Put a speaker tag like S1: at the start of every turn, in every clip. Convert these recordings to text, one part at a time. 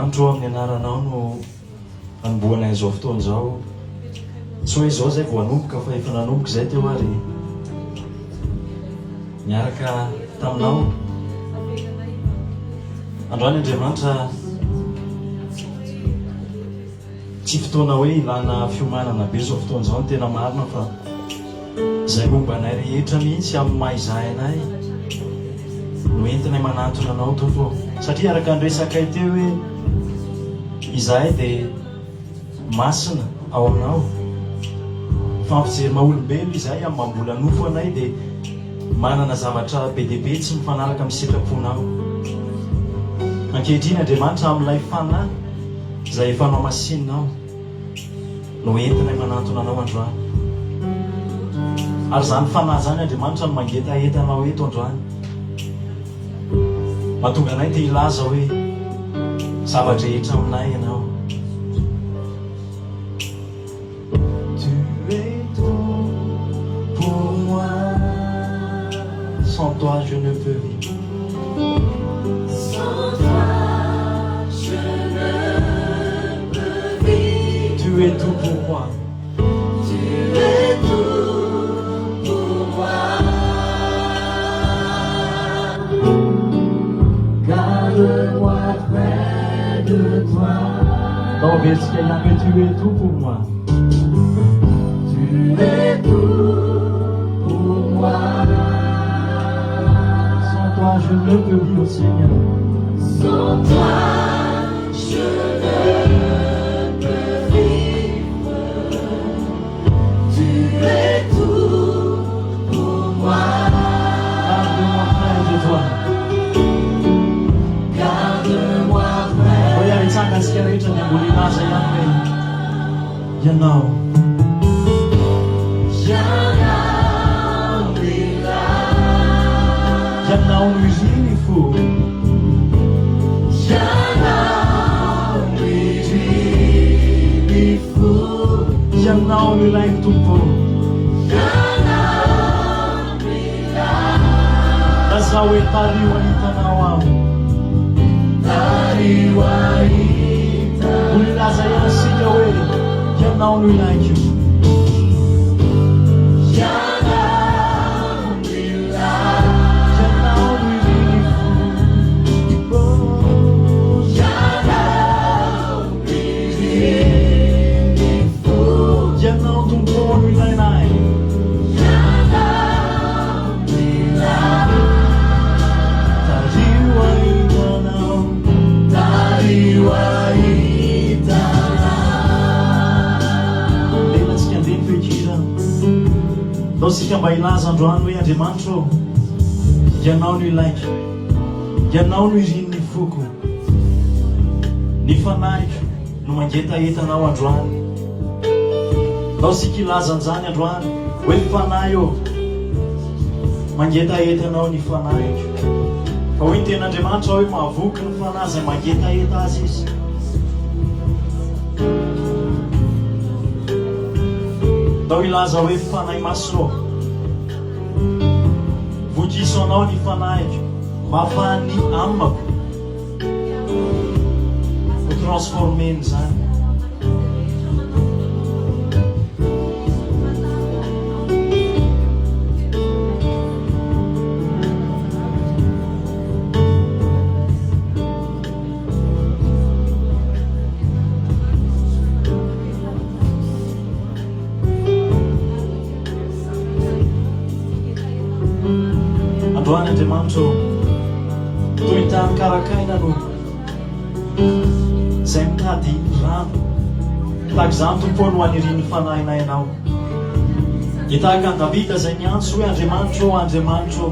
S1: Andriamanitro amin'ny anaranao no anomboana izao fotoana izao. Tsy hoe izao zay vao hanomboka fa efa nanomboka izay teo ary miaraka taminao. Androany Andriamanitra, tsy fotoana hoe ilana fiomanana be izao fotoana izao, tena marina fa izay momba anay rehetra mihitsy amin'ny maha-izay anay no entinay manantona anao Tompo, satria araka nyresakay teo hoe izahay dia masina ao aminao, fampijery maha-olombelo izahay amin'ny mambola nofo anay dia manana zavatra be dia be tsy mifanaraka amin'ny sitraponao. Ankehitriny Andriamanitra, amin'ilay fanahy izay efa anao masininao no entinay manantona anao androany. Ary zany fanahy zany Andriamanitra no mangetahetanao eto androany, mahatonga anay dia hilaza hoe zavatra rehetra aminay ianao. Tu es tout pour moi, sans toi je ne peux vivre.
S2: Sans toi je ne peux vivre.
S1: Tu es tout pour moi.
S2: Tu es tout pour moi. Garde-moi près de toi.
S1: Dans Verset, mais tu es tout pour moi.
S2: Tu es tout pour moi.
S1: Sans toi je ne peux vivre, Seigneur.
S2: Sans toi je ne peux vivre. Tu es tout pour moi.
S1: Garde-moi près de toi.
S2: Garde-moi près.
S1: Voy a ritanga antsika rehetra ny ambolilaza ihany hoe ianao. Ianao no iziny fo. Ianao no ilaiko Tompo. Lazao hoe tario ahitanao aho. Olilaza ihany sika hoe ianao no ilaiko. Sika mba ilaza androany hoe Andriamanitra, ianao no ilaiko, ianao no irin'ny foko, ny fanahiko no mangetahetanao androany. Ao sika ilazan'izany androany hoe ny fanahy eo mangetahetanao ny fanahiko, fa hoe ny ten'Andriamanitra hoe mahavoky ny fanahy izay mangetaheta azy izy. Ao ilaza hoe fanahy maso, vokiso anao ny fanahiko mba ahafahany amako ho transformeny zany. Androany Andriamanitra, toy ny tany karakaina no izay mitady rano, tahaka izany Tompo no aniriny fanahinay ianao. Dia tahaka ny Davida izay niantso hoe Andriamanitra, Andriamanitra,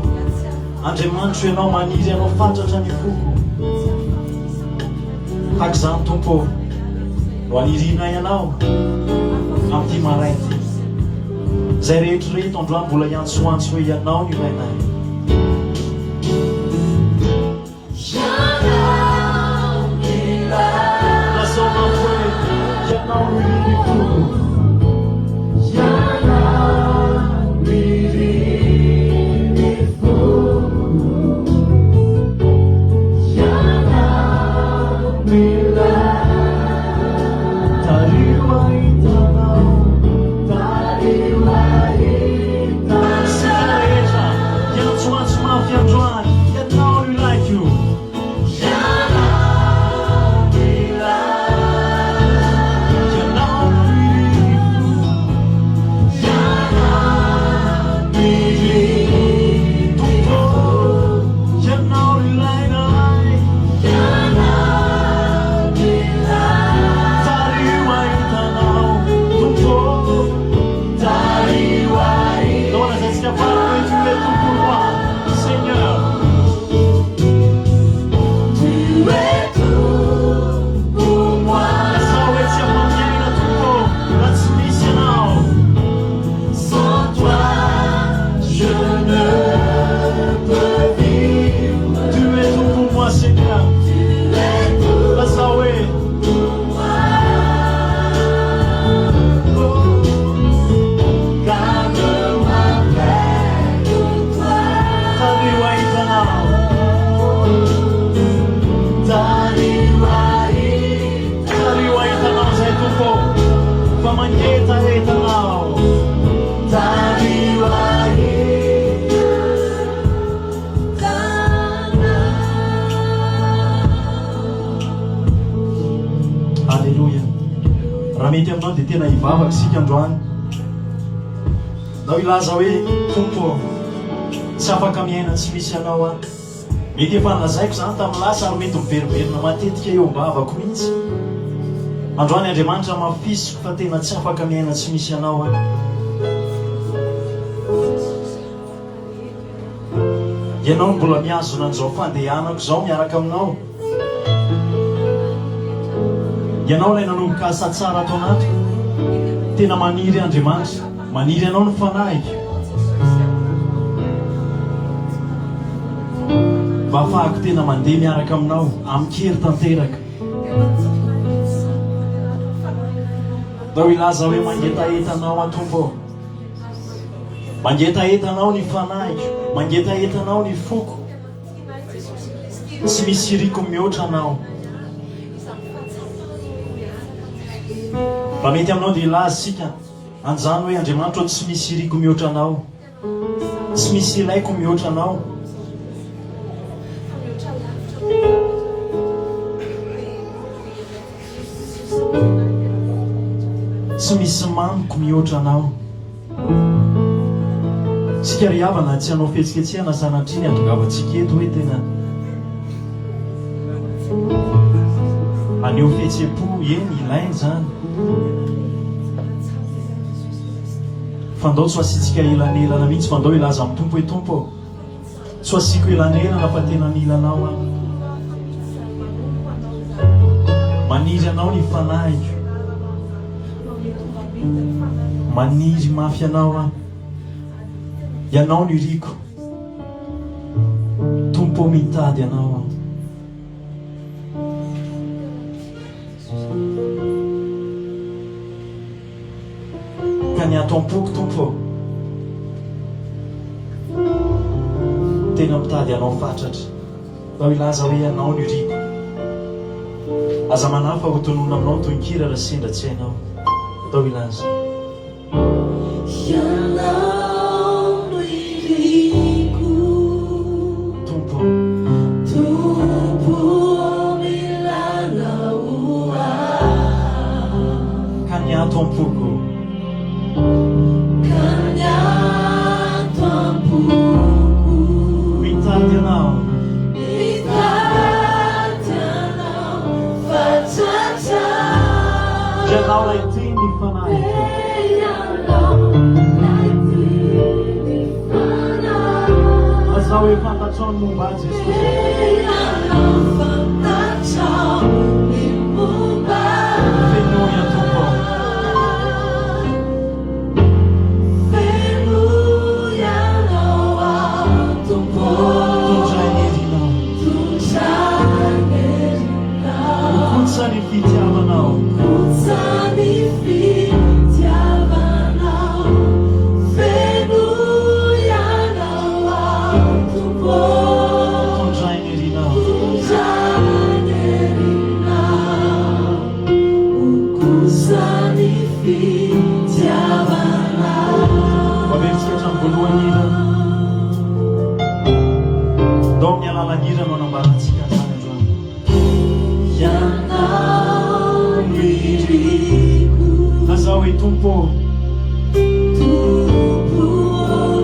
S1: Andriamanitra ianao maniry, ianao fatratra ny foko. Tahaka izany Tompo no anirinay ianao amin'ity maraina izay rehetra reto androany mbola iantsoantso hoe ianao no ilainay.
S2: Mira
S1: raha mety aminao dia tena hivavaka sika androany. Nao ilaza hoe tompo tsy afaka miaina tsy misy anao a. Mety efa nalazaiko zany tamin'ny lasa ary mety miveriverina matetika eo mbavako mihitsy. Androany Andriamanitra mafisiko fa tena tsy afaka miaina tsy misy anao a. Ianao mbola miazona an'izao fandehanako zao miaraka aminao. Ianao ilay nanomboka asa tsara atao anato. Tena maniry Andriamanitra, maniry anao ny fanahiko. Mba ahafahako tena mandeha miaraka aminao amin'kery tanteraka. Dao ilaza hoe mangetahetanao atompo. Mangetahetanao ny fanahiko, mangetahetanao ny foko. Tsy misy riko mihoatra anao. Mba mety aminao dia ilaza sika anjany hoe Andriamanitra tsy misy riko mihoatra anao, tsy misy ilaiko mihoatra anao. Tsy misy mamiko mihoatra anao. Sika ry havana tsy hanao fihetsiketsehana sanatriny atongavatsika eto hoe tena aneo fihetsem-po eny ilainy zany. Fandao tsy asitsika elanelana mihitsy, fandao ilaza amin'ny tompo hoe tompo tsy asiko elanelana fa tena mila anao a. Maniry anao ny fanahiko, maniry mafy anao a. Ianao ny riko, tompo mitady anao a. Ka ny ato-poko tompo tena mitady anao fatratra. Dao ilaza hoe ianao ny riko. Aza manafa ho tonona aminao toy ny kira raha sendra tsy hainao. Dao ilaza
S2: ianao ny riko,
S1: tompo,
S2: tompo milalao ahy.
S1: ka ny ato-poko,
S2: ka ny ato-poko
S1: mitady anao,
S2: mitady anao fatratra.
S1: ianao lay tia ny fanahiko. Aza hoe fantatrao ny momba azy Jesosy. Fenoia tompo, tondray herinao, okotsa ny fitiavanao. Maveritsika hatramin'ny voalohany hira. Dao amin'ny alalan'ny hira no anambarantsika zany androany.
S2: Ianao ny riko,
S1: Aza hoe tompo,
S2: tompo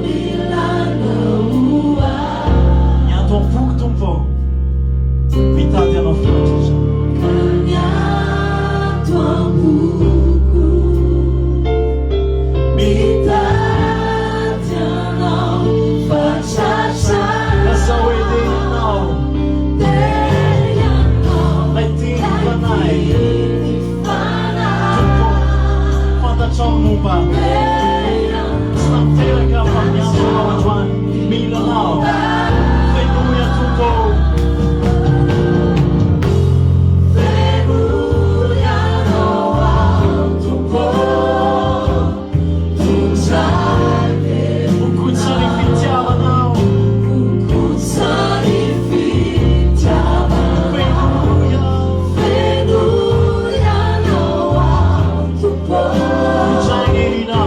S2: milalao ahy.
S1: ny ato-poko tompo mitady anao fatratra.
S2: Ka ny ato-poko mitady anao fatratra.
S1: Aza hoe dia ianao lay tia ny fanahiko. Tompo, fantatrao ny momba. Tsy tanteraka fa miantso anao androany. Mila anao, fenoia tompo. Okotsa ny fitiavanao, fenoia, tondray herinao.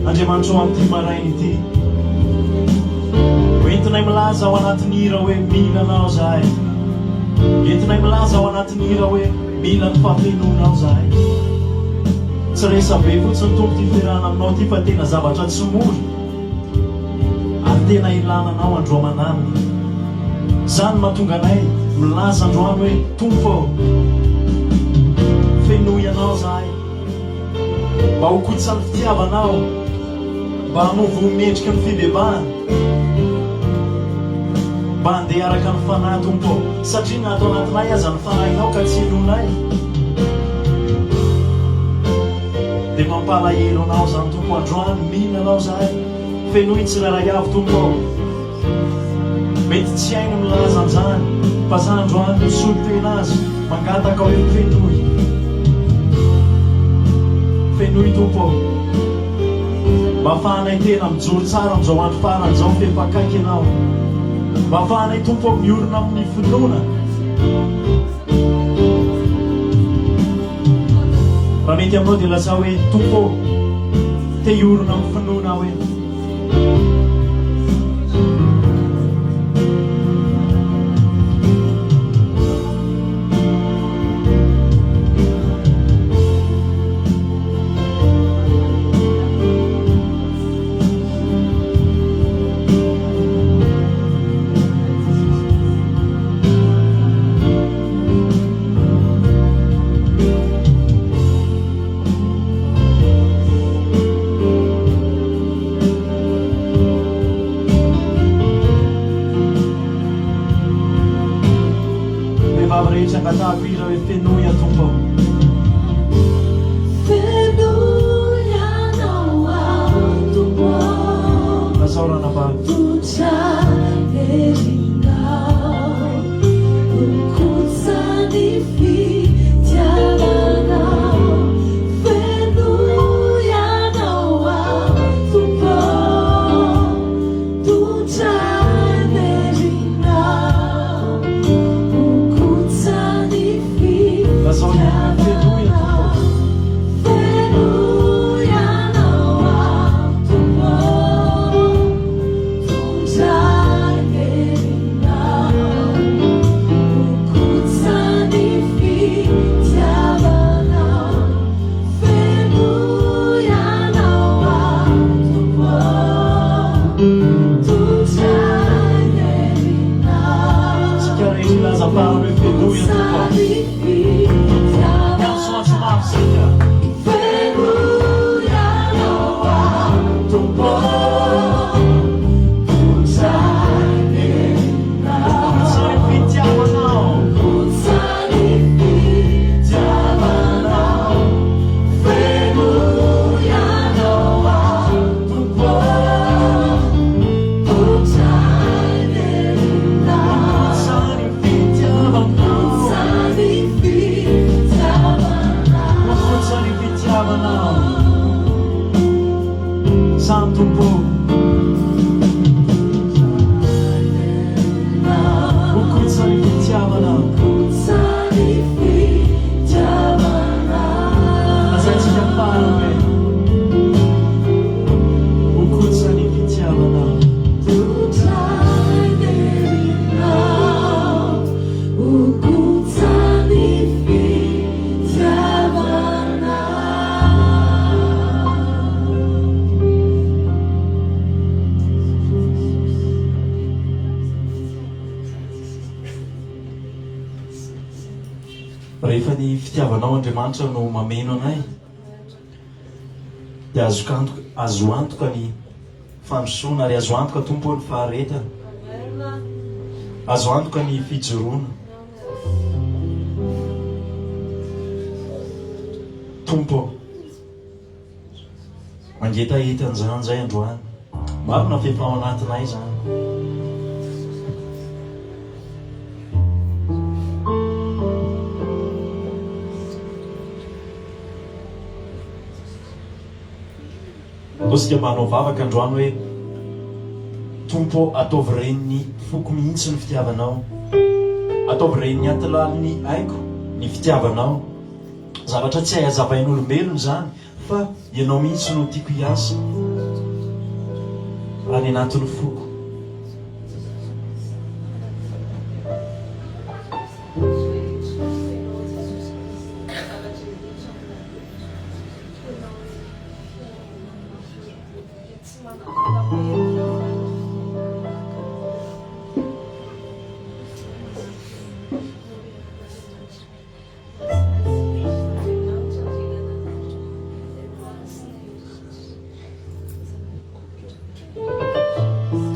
S1: andriamanitra ao amin'ity marainy ity entinay milaza ao anatin'ny hira hoe mila anao zahay entinay milaza ao anatin'ny hira hoe mila ny fampenoana ao zahay tsy resabe fotsiny tompo ty firana aminao ty fa tena zavatra tsy mory ary tena ilananao andro amanaminy zany mahatonga anay milaza androany hoe tompo fenoy anao zahay mba ho kotsany fitiavanao mba hanovo mendrika ny fibebahana mba handeha araka ny fanahy tompo satria nato anatinay aza ny fanahinao ka tsy enonay dia mampalahelo anao zany tompo androany mihina anao zahay fenoy tsiraray avy tompo mety tsy haino milaza an'izany fa za androany misolo tena azy mangataka hoe fenoy fenoy tompo mba afahanay tena mijoro tsara amin'izao andro faran'izao fepakaiky anao mba afahanay tompo miorona amin'ny finoana raha mety aminao dia lasa hoe tompo te hiorona amin'ny finoana hoe Katapira hoe fenoy tompo
S2: fenoy anao tompo
S1: nasaorana ba
S2: tutsaherinao kotsany fitiavanao fenoy anao tompo
S1: rehefa ny fitiavanao Andriamanitra no mameno anay dia azo antoka ny fandrosoana ary azo antoka tompo ny faharetana azo antoka ny fijoroana tompo mangetahetan'izany zay androany marina fefa ao anatinay zany osika manao vavaka androany hoe tompo ataovy reniny foko mihitsy ny fitiavanao ataovy reniny atilaliny haiko ny fitiavanao zavatra tsy hay hazavain'olombelona zany fa ianao mihitsy no tiako hiasa any anatin'ny foko.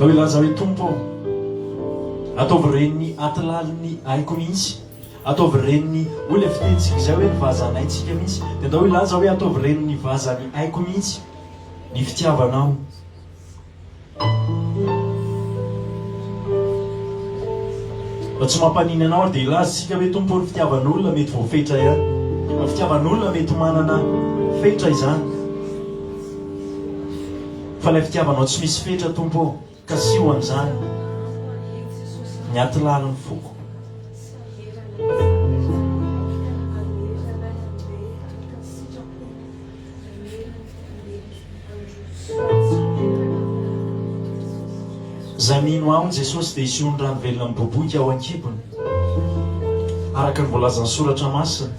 S1: Da hoe laza hoe tompo ataovy reniny atilaliny aiko mihitsy, ataovy reniny hoe le fitentsika izay hoe nivazanaitsika mihitsy, dia da hoe laza hoe ataovy reniny vazany aiko mihitsy ny fitiavanao. Da tsy mampaniny anao ary dia ilazysika hoe tompo ny fitiavan'olona mety voafetra ihany, fa fitiavan'olona mety manana fetra izany, fa ilay fitiavanao tsy misy fetra tompo ka sy ho an'izany ny atilaliny foko. Zay mino aminy Jesosy dia isyony rano velona miboboika ao an-kibony araka ny voalazan'ny soratra masina.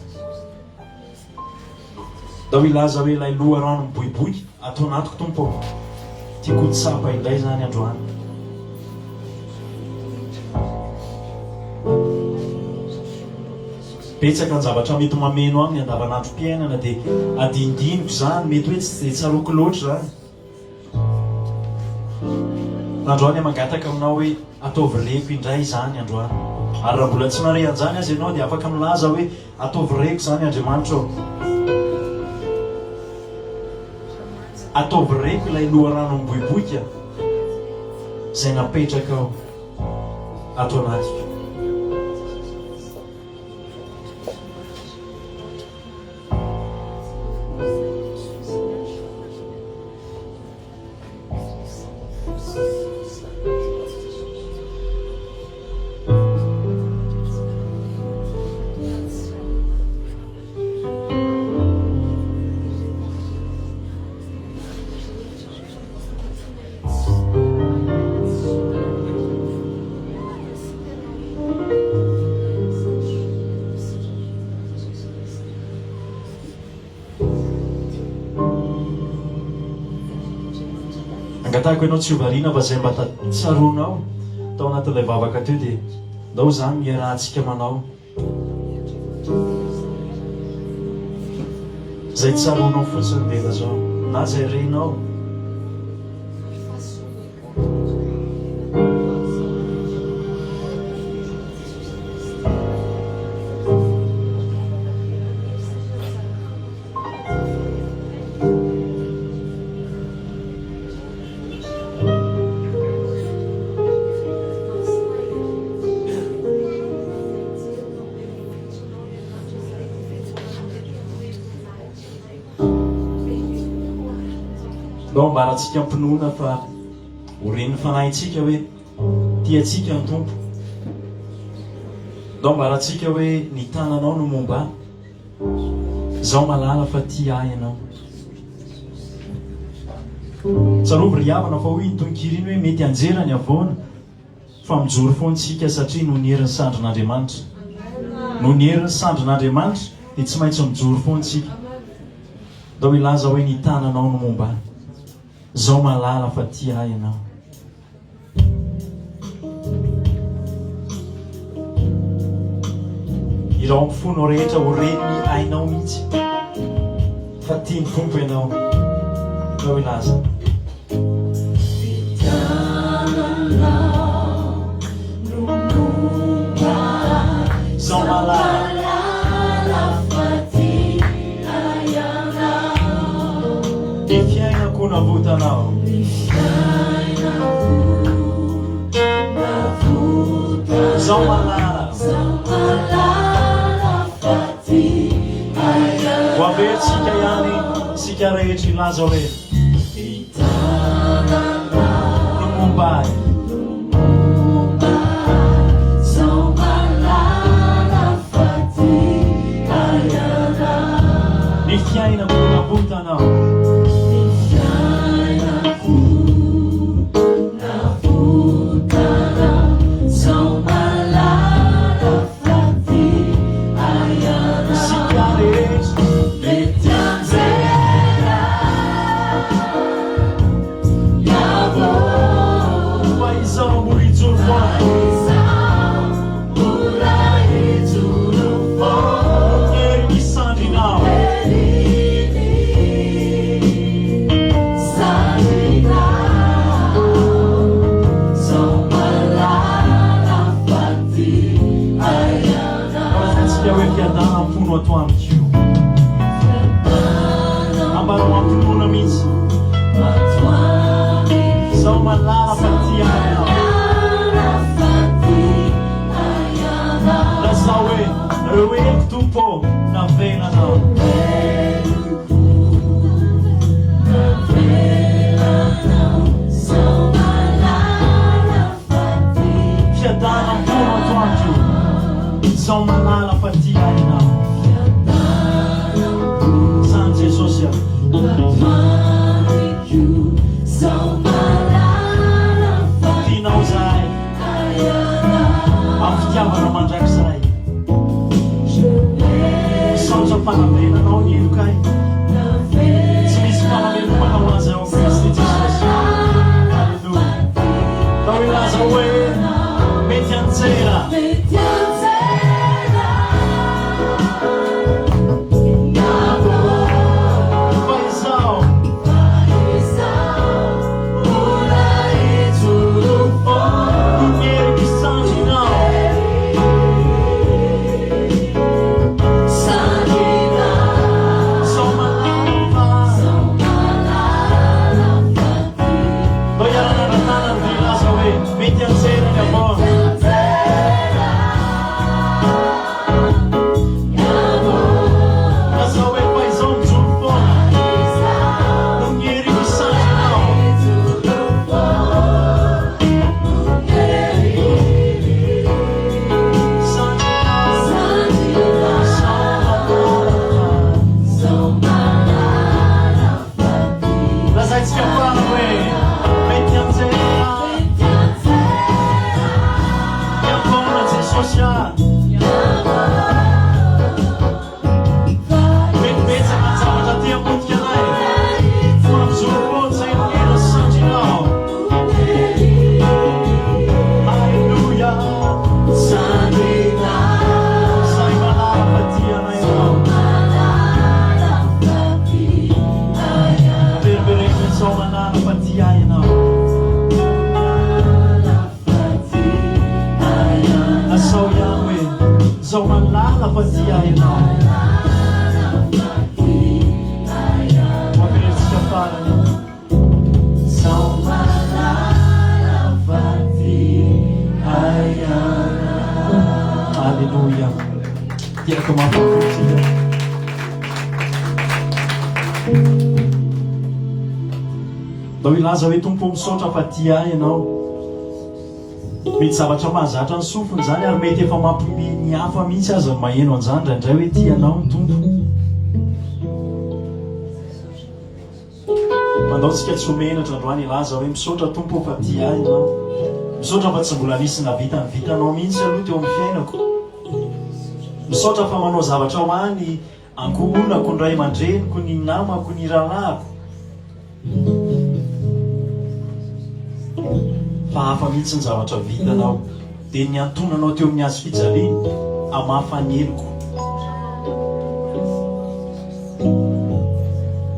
S1: Da ho ilaza hoe ilay loha rano miboiboika atao anatiko tompo, tiako tsapa indray zany androany. Betsaka ny zavatra mety mameno aminy andavanandrom-piainana dia adindiniko zany, mety hoe tsy dia tsaroako loatra zany. Androany mangataka aminao hoe ataovy reko indray zany androany, ary raha mbola tsy nare an'izany azy ianao dia afaka milaza hoe ataovy reko zany Andriamanitra ao. Ataovy reko ilay loha rano miboiboika izay napetraka ao ato anatiko. Angatahako ianao tsy hovariana fa izay mba tsaronao tao anatin'ilay vavaka teo dia ndao zany miarahantsika manao izay tsaronao fotsiny vela zao na izay renao. Ndao ambaratsika ampinoana fa ho ren'ny fanahintsika hoe tiatsika ny tompo. Ndao ambaratsika hoe ny tananao no momba zaho malala fa tia ahy ianao. Tsarovy ry havana fa hoy ny tononkiriny hoe mety anjerany avoana fa mijoro foantsika satria no ny herin'ny sandrin'Andriamanitra. No ny herin'ny sandrin'Andriamanitra dia tsy maintsy mijoro foantsika. Ndao ilaza hoe ny tananao no momba zaho malala fa tia ahy ianao. Irao ampifonao rehetra ho reniny ainao mihitsy fa tia ny tompo ianao. Ndao ilaza zaho malala ny fiainako navotanao. Zaho malala ho averitsika ihany sika rehetra ilaza hoe no momba ahy. Ny fiainako navotanao. atoandro io ambarao ampimona mihitsy zao malala faty anao lazao hoe reo tompo navelanao fiadana ampono atoandro zao malala faty ainao zany jesosy a tianao zahay amin'ny fitiavana mandrakizay misaotra mpanavenanao ny elokay tsy misy mpanavenomana ho azy ao Kristy Jesosy alleluia fa hoe laza hoe mety anjera zao malala faty ainao mampiretsika farany zao malala faty ainao alleluia tiako mampiretsika da hoe laza hoe tompo misaotra faty ainao mety zavatra mahazatra ny sofiny zany ary mety efa mampime ny hafa mihitsy aza maheno an'izany indraindray hoe tianao ny tompo mandaotsika tsy homenatra androany laza hoe misaotra tompo fa ty ahy ianao misaotra fa tsy mbola nisy navita ny vitanao mihitsy aloha teo amin'ny fiainako misaotra fa manao zavatra ho any ankohonako ndray aman-dreniko ny namako ny rahahako fa hafa mihitsy ny zavatra vitanao dia ny antonanao teo amin'ny azo fijaliana amafaneloko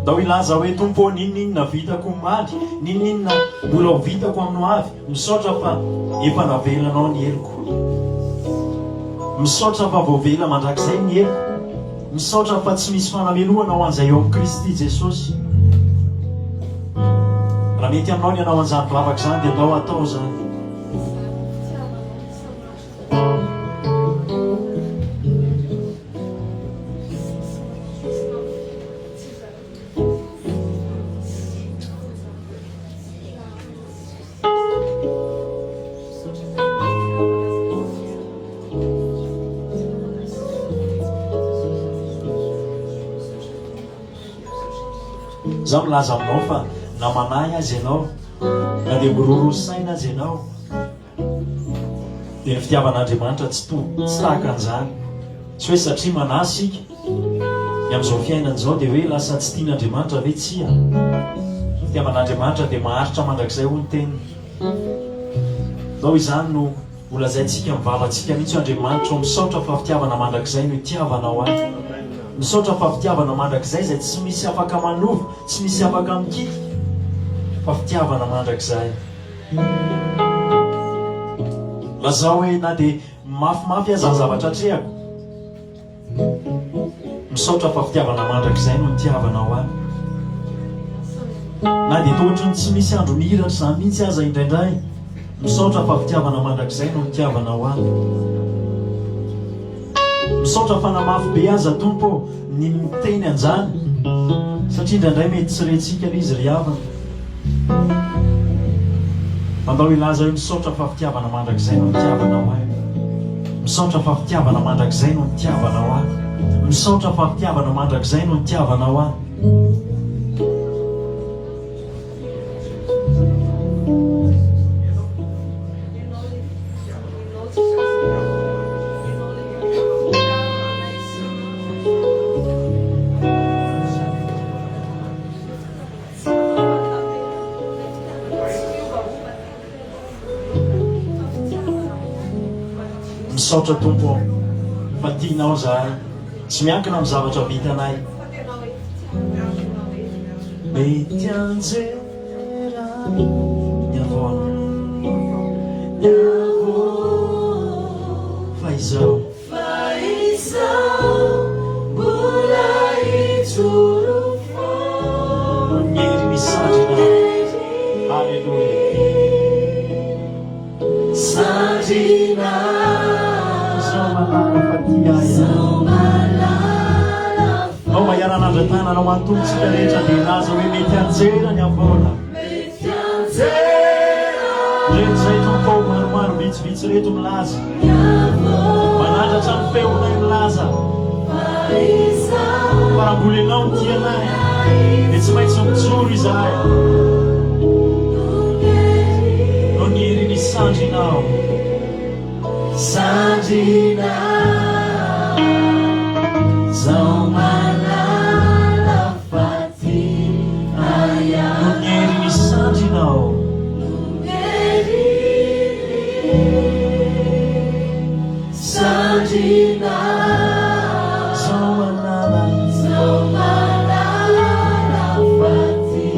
S1: da ho ilaza hoe tompo ninninona vitako maly ninninona mbola ho vitako aminao avy misaotra fa efa navelanao ny eloko misaotra fa voavela mandrakizay ny eloko misaotra fa tsy misy fanameloana ho an'izay eo amin'ny Kristy Jesosy raha mety aminao ny anao an'izany vavaka izany dia ndao atao zany zaho milaza aminao fa na manahy azy ianao na dia mirorosaina azy ianao dia ny fitiavan'Andriamanitra tsy tahaka an'izany tsy hoe satria manahy sika ny amin'izao fiainana izao dia hoe lasa tsy tian'Andriamanitra ve tsia fitiavan'Andriamanitra dia maharitra mandrakizay ho ny teniny dao izany no olazaintsika mivavatsika mihitsy Andriamanitra misaotra fa fitiavana mandrakizay no itiavanao azy misaotra fa fitiavana mandrakizay zay tsy misy afaka manova tsy misy afaka mikiky fa fitiavana mandrakizay lazao hoe na dia mafimafy aza ny zavatra trehako misaotra fa fitiavana mandrakizay no nitiavanao any na dia to ohatrany tsy misy andro mihiratra zany mihitsy aza indraindray misaotra fa fitiavana mandrakizay no nitiavanao any misaotra fa namafy be aza tompo ny miteny anjany satria indraindray mety tsy rentsika le izy ry havana mandao ilaza hoe misaotra fa fitiavana mandrakizay no nitiavanao any misaotra fa fitiavana mandrakizay no nitiavanao any misaotra fa fitiavana mandrakizay no nitiavanao any misaotra tompo fa tianao zahay tsy miankina amin'ny zavatra vitanay mety anjera ny avona fa izao
S2: mbola itsoro
S1: miery misandrina halleluia
S2: sandrina
S1: ao mahiaran'andratana anao manotontsika rehetra dia laza hoe mety anjera ny avona reto zay tompo maromaro vitsivitsy reto milaza manandratra ny feonay milaza faramboly anao ny tianay dia tsy maintsy mijoro izahay no ny hery ny sandrinao sandrina zao malala faty aya nonyeri ny sandrinao sandrina zao malala faty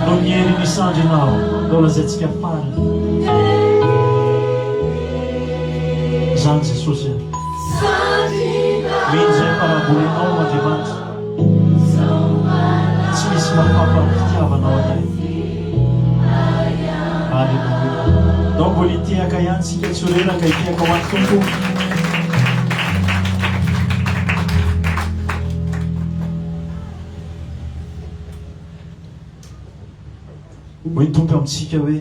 S1: nonyeri ny sandrinao dolazayntsika fara zany Jesosy mino zay farabolinao Andriamanitra tsy misy mafafa ny fitiavanao anay alleluia donc mbola itiaka ihany tsika tsy horeraka itiaka ho an'ny tompo hoe ny tompo amintsika hoe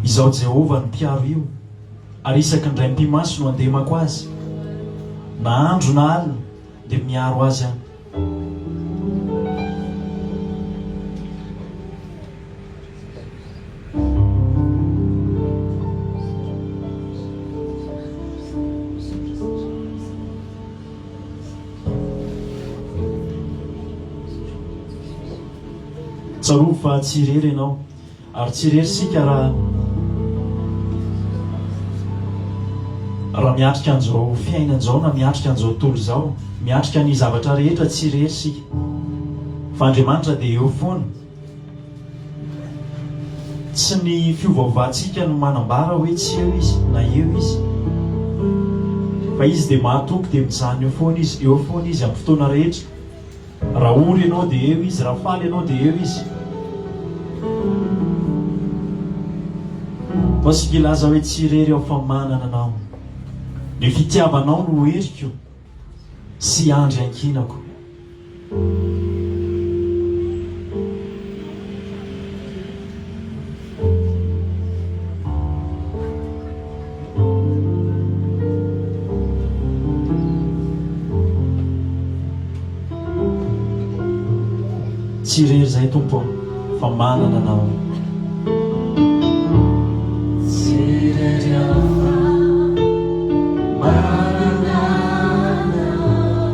S1: izao Jehova ny mpiaro io ary isaky ny ray mpimaso no andemako azy na andro na alina dia miaro azy any tsaroa fa tsy irery ianao ary tsy irery sika raha miatrika an'izao fiainan'izao na miatrika an'izao tontolo izao miatrika ny zavatra rehetra tsy irery sika fa Andriamanitra dia eo foana tsy ny fiovaovantsika no manambara hoe tsy eo izy na eo izy fa izy dia mahatoky dia mijanona eo foana izy amin'ny fotoana rehetra raha ory ianao dia eo izy raha faly ianao dia eo izy fa sika ilaza hoe tsy irery ao fa manana anao ny fitiavanao no heriko sy andry ankinako tsy irery zay tompo fa manana anao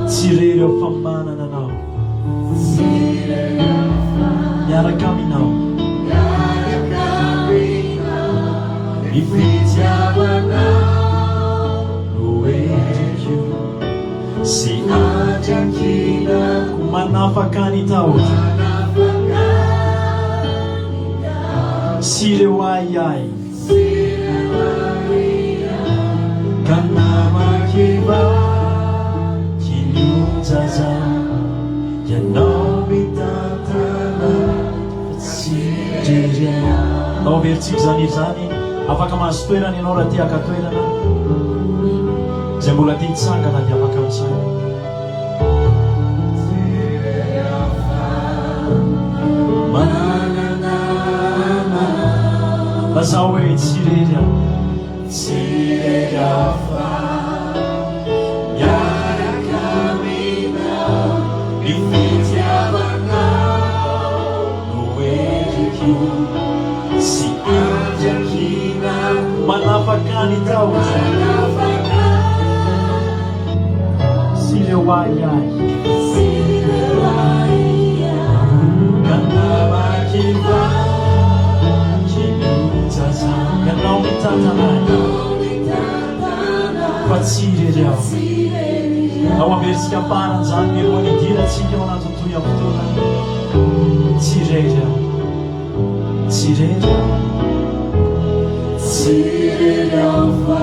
S1: tsy irery ao fa manana anao miaraka aminao ny fitiavanao no heriko sy andry ankinako manafaka ny tahotra sy ireo aiai ka namakiva Tao veritsika zany iry zany afaka mahazo toerana ianao raha ty aka toerana zay mbola ty hitsangana dia afaka mitsanga laza hoe tsirery aho tsirery afa miaraka aminao ny fitiavanao no eriko sy andrakinako manafaka ny tahotra sy leo aiai kanamakiva Kanao mitantanay fa tsirery aho ao ameritsika amparany zany miroany idiratsika ao anaty toy amin'ny fotoana tsirery aho tsirery aho tsirery aho fa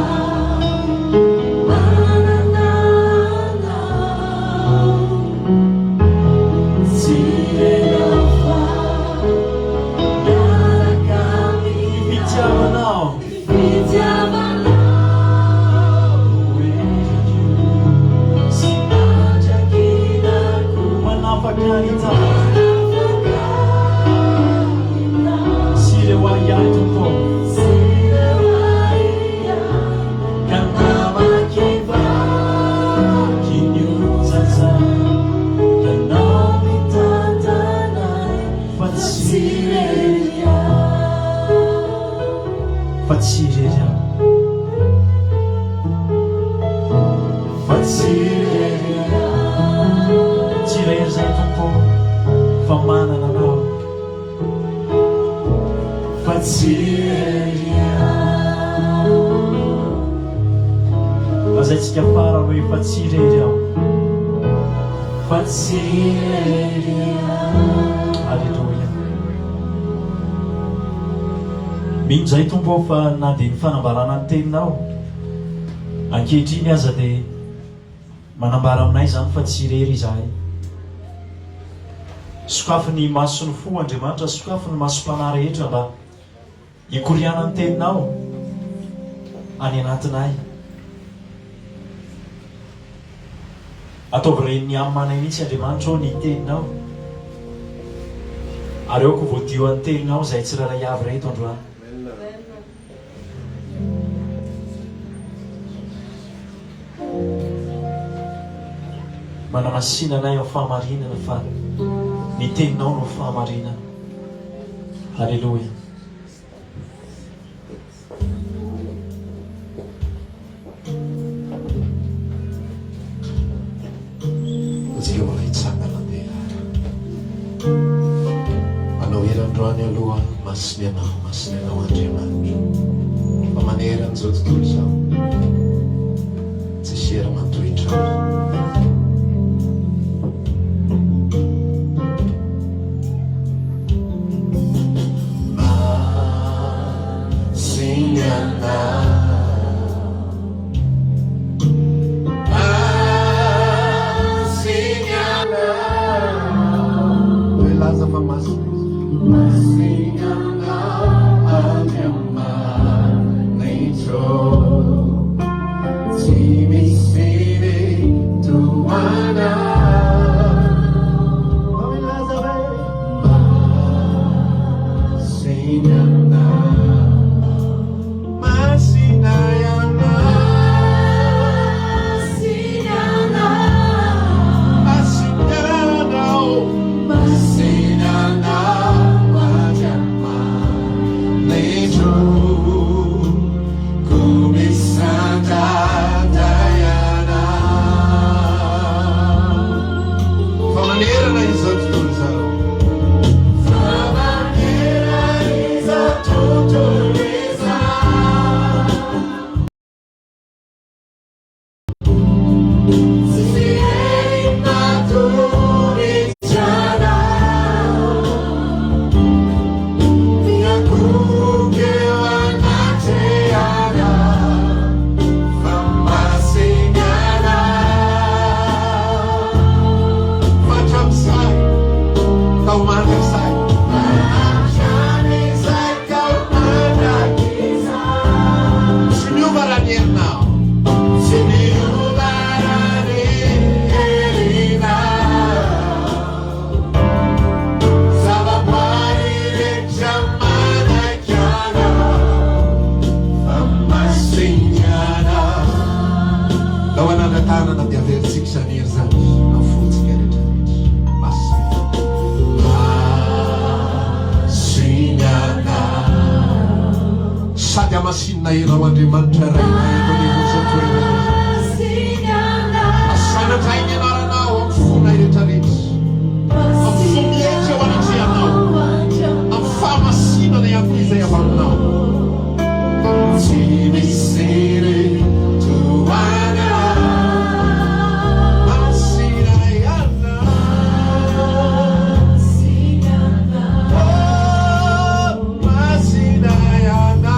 S1: tsirery zay tompo fa manana anao fa tsirery azaitsika fara hoe fa tsirery aho fa tsirery alleluia mino zay tompo fa na dia ny fanambarana ny teninao ankehitriny aza dia manambara aminay zany fa tsirery izahay sokafo ny maso ny fo Andriamanitra sokafo ny masom-panahy rehetra mba hikoriana ny teninao any anatinay ataovy reniny amin'manay mihitsy Andriamanitra ao ny teninao ary eoko voadio any teninao zay tsy raray avy reto androany manamasinanay ao fahamarinana fa ny teninao no fahamarinana halleloia
S3: azika mbola hitsangana dia manao herandroany aloha masiny anao Andriamanitra fa maneran'izao tontolo zao tsy siera mantohitra
S2: Sai.
S3: masinina ianao Andriamanitra ray asanatrainy ianaranao amin'ny fona rehetrarehetra amin'ny fomietra ho anatrehanao amin'ny fahamasinana ihany koa izay avy aminao tsy misery toana masina iana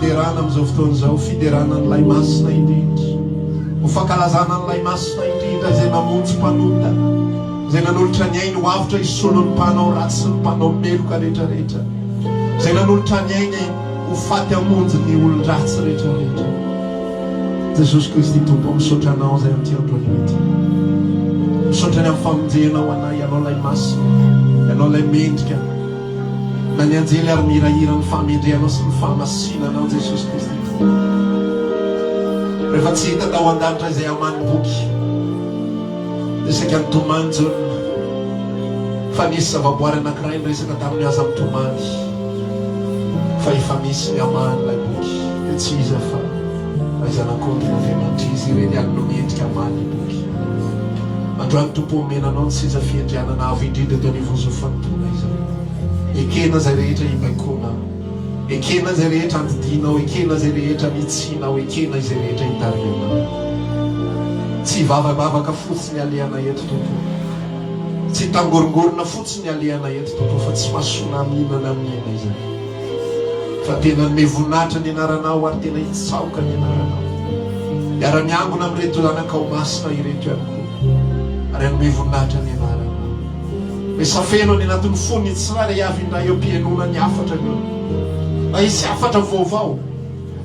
S3: masina iana amin'izao fotoana izao fiderana an'ilay masina indrindra ho fankalazana an'ilay masina indrindra zay namonjy mpanota zay nanolotra ny ainy ho avitra hisolo ny mpanao ratsy sy ny mpanao meloka rehetrarehetra zay nanolotra ny ainy ho faty hamonjy ny olon-dratsy rehetrarehetra. Jesosy Kristy Tompo misaotra anao zay amin'ity androany ity misaotra ny amin'ny famonjenao anay ianao lay masina ianao lay mendrika na ny anjely ary mihirahira ny famendrehanao sy ny fahamasinanao Jesosy Kristy. Rehefa tsy hita tao an-danitra izay amany boky resaka ny tomany Jona fa nisy zavaboary anankiray nyresaka tamin'ny aza amin'ny tomany fa efa misy ny amany lay boky dia tsy iza fa aizanakondrona Andriamanitra ireny ihany no mendrika amany boky. Androany Tompo omenanao ny seza fiandrianana avo indrindra tao anivozofantona izao ekena zay rehetra hibaikona ekena zay rehetra andidianao ekena zay rehetra mitsinao ekena izay rehetra hitarianao tsy vavabavaka fotsiny alehana eto Tompo tsy tangorongorona fotsiny alehana eto Tompo fa tsy masona aminana amin'ina izany fa tena mevonatra ny anaranao ary tena hitsaoka ny anaranao miara-miangona amin'reto zanakao masina ireto ihany koa ary mevonatra ny anaranao misafeno ny anatin'ny fony tsirairay avy indray eo mpianona ny afatra ny mba hisy afatra vaovao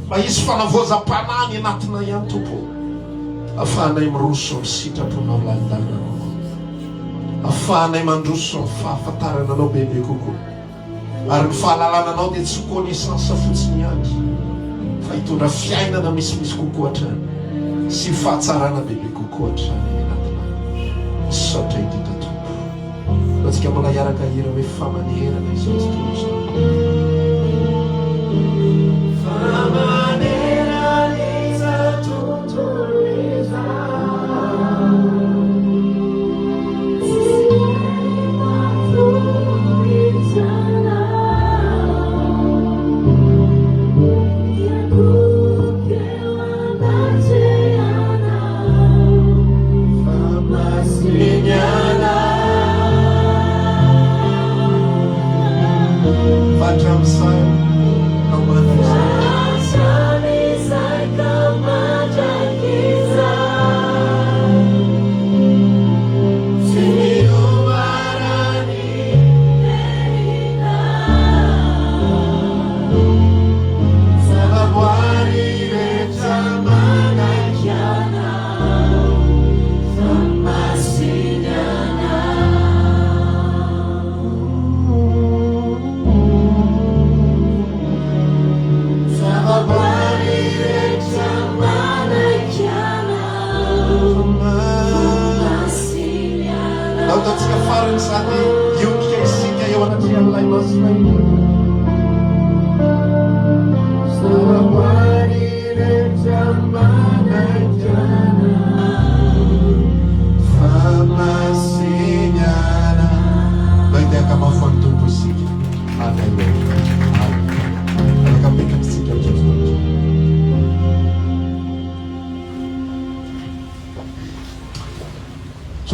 S3: mba hisy fanavozam-panany anatina ihany Tompo afahanay miroso ny sitraponao lalindalina afahanay mandroso ny fahafantarana anao bebe kokoa ary ny fahalalànanao dia tsy connaissance fotsiny ihany fa hitondra fiainana misimisy kokoa hatrany sy fahatsarana bebe kokoa hatrany anatinao misaotra indrindra tompo atsika mbola hiaraka hira hoe famanerana izy totozy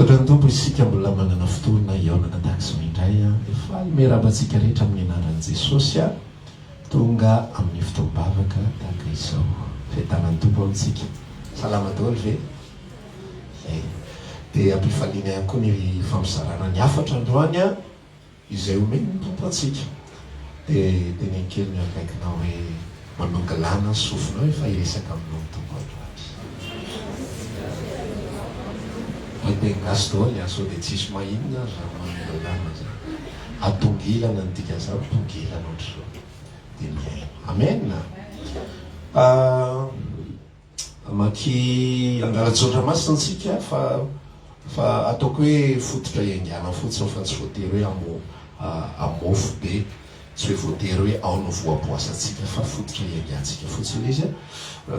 S3: sotrany tompo isika mbola manana fotoana iaonana tahak'izao indray efa merabantsika rehetra amin'ny anaran'i Jesosy tonga amin'ny fotoam-bavaka tahaka izao fetanany tompo amintsika salama daholo ve dia ampifaliana ihany koa ny famizarana ny afatra androany izay omeny ny tompo antsika dia teny kely ny akaikinao hoe manongalana sofinao efa iresaka aminao ny tompo androany Gaston ya so de tsisy mahinona za manongalana za atongilana ny dika za tongilana ohatro de miaina amen maki angalajotra masinatsika fa ataoko hoe fototra iangana fotsiny fa tsy voatery hoe amofo be tsy hoe voatery hoe ao no voaboasantsika fa fototra iangantsika fotsiny izy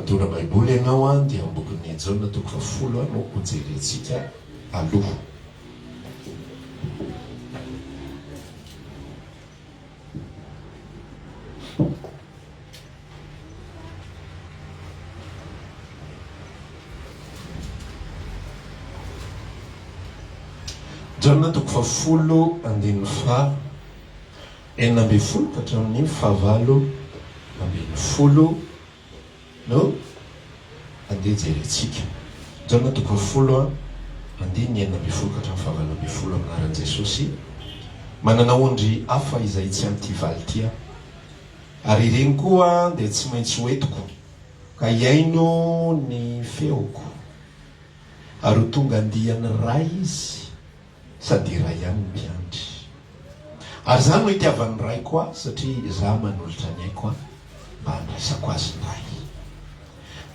S3: dora baiboly ianao dia ambokiny Jaona toko 10 no hojerentsika aloha Jaona toko 10 andininy fa enina amby folo ka hatramin'ny favalo ambin'ny folo no andeha jerentsika Jaona toko 10 andininy enina amby folo ka hatramin'ny favalo amby folo aminaran'i Jesosy manana ondry hafa izay tsy an'ity valy ity ary ireny koa dia tsy maintsy hoentiko ka iaino ny feoko ary ho tonga andiany ray izy sady ray ihany mpiandry ary zany no itiavan'ny ray koa satria za manolotra ny aiko mba handraisako azy ny ray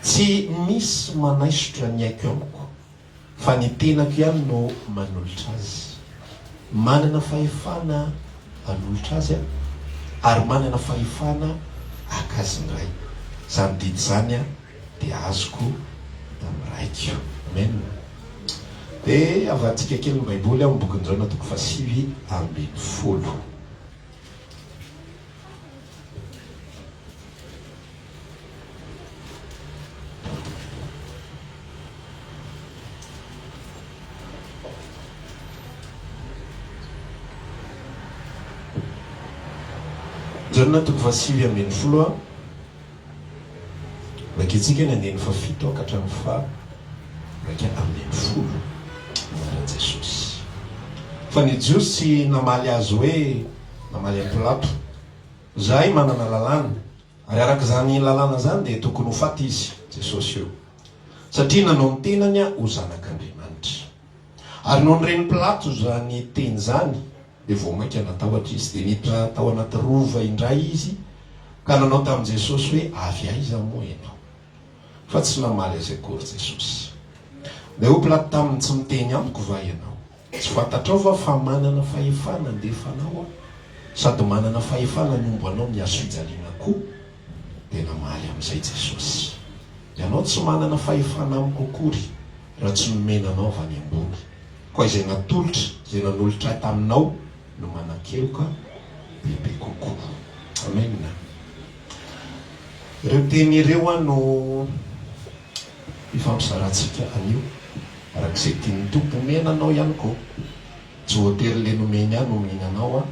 S3: tsy misy manaisotra ny aiko amiko fa ny tenako ihany no manolotra azy manana fahefana hanolotra azy ary manana fahefana akazy ny ray zany didy zany dia azoko tam'raiko amen dia avatsika kely ny baiboly amin'ny bokin'ny Jaona toko 5 ambin'ny folo Jaona toko 5 ambin'ny folo raketsika ny andin'ny fafito ka hatramin'ny fa raika ambin'ny folo anaran'i Jesosy fa ny Jiosy namaly azy hoe namaly amin'ny Pilato zahay manana lalàna ary araka zany lalàna zany dia tokony ho faty izy Jesosy io satria nanao ny tenany ho zanak'Andriamanitra ary noho nyreny Pilato zany teny zany dia voamaika natahotra izy dia niditra tao anaty rova indray izy ka nanao tamin'i Jesosy hoe avy aiza moa ianao fa tsy namaly azy akory Jesosy dia oplaty taminy tsy miteny amiko va ianao tsy fantatrao va fa manana fahefana ndefanao a sady manana fahefana nombo anao miaso fijaliana koa dia namaly amin'izay Jesosy. Ianao tsy manana fahefana amiko akory raha tsy nomenanao avy any ambony, koa izay natolotra izay nanolotra taminao no manan-keloka bebe kokoa. Amen. Ireo teny ireo a no ifampisarantsika anio arak'izay tiany tompo menanao ihany koa. Tsy hotely le nomeny ihany no mihinanao a,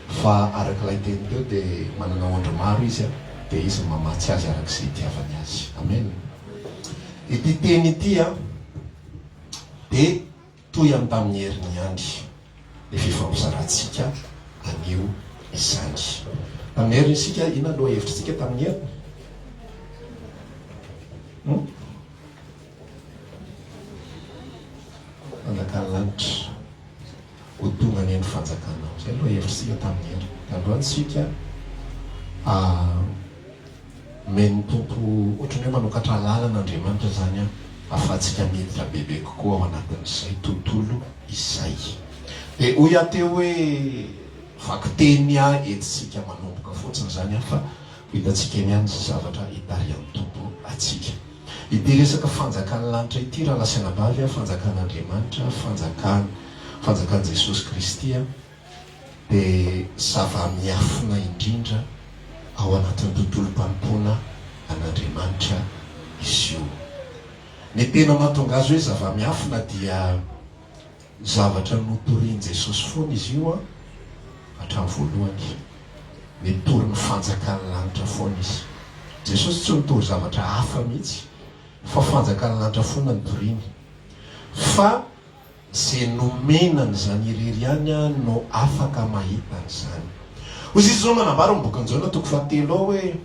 S3: fa arak'ilay teny teo dia manana ondro maro izy a, dia izy mamatsy azy arak'izay tiavany azy. Amen. Ity teny ity a dia toy amin'ny tamin'ny herin'ny andry le fifampisarantsika anio izany. Tamin'ny heriny isika ina aloha hevitrisika tamin'ny heriny fanjakany lanitra ho tonga ny eny fanjakanao, zay aloha hevitrisika tamin'ny heriny. Androantsika meny tompo ohatrany hoe manokatra lalàn'Andriamanitra zany a ahafahantsika miditra bebe kokoa ao anatin'izay tontolo izay. Dia hoy aho teo hoe vakiteny a entsika manomboka fotsiny zany a, fa hitantsika ihany sy zavatra hitarian'ny tompo atsika. Ity resaka fanjakan'ny lanitra ity raha lasaina bavy a, fanjakan'Andriamanitra, fanjakan' Jesosy Kristy a, dia zava-miafina indrindra ao anatin'ny tontolo mpanompoana an'Andriamanitra izy io. Ny tena mahatonga azy hoe zava-miafina dia zavatra notorian'i Jesosy foana izy io a hatramin'ny voalohany. Nitory ny fanjakan'ny lanitra foana izy. Jesosy tsy nitory zavatra hafa mihitsy, fa fanjakan'ny lanitra foana nitoriany. Fa zay nomenany zany irery ihany a no afaka mahita an'izany. Ozy izy zao manambara ny boky Jona toko 7 ao hoe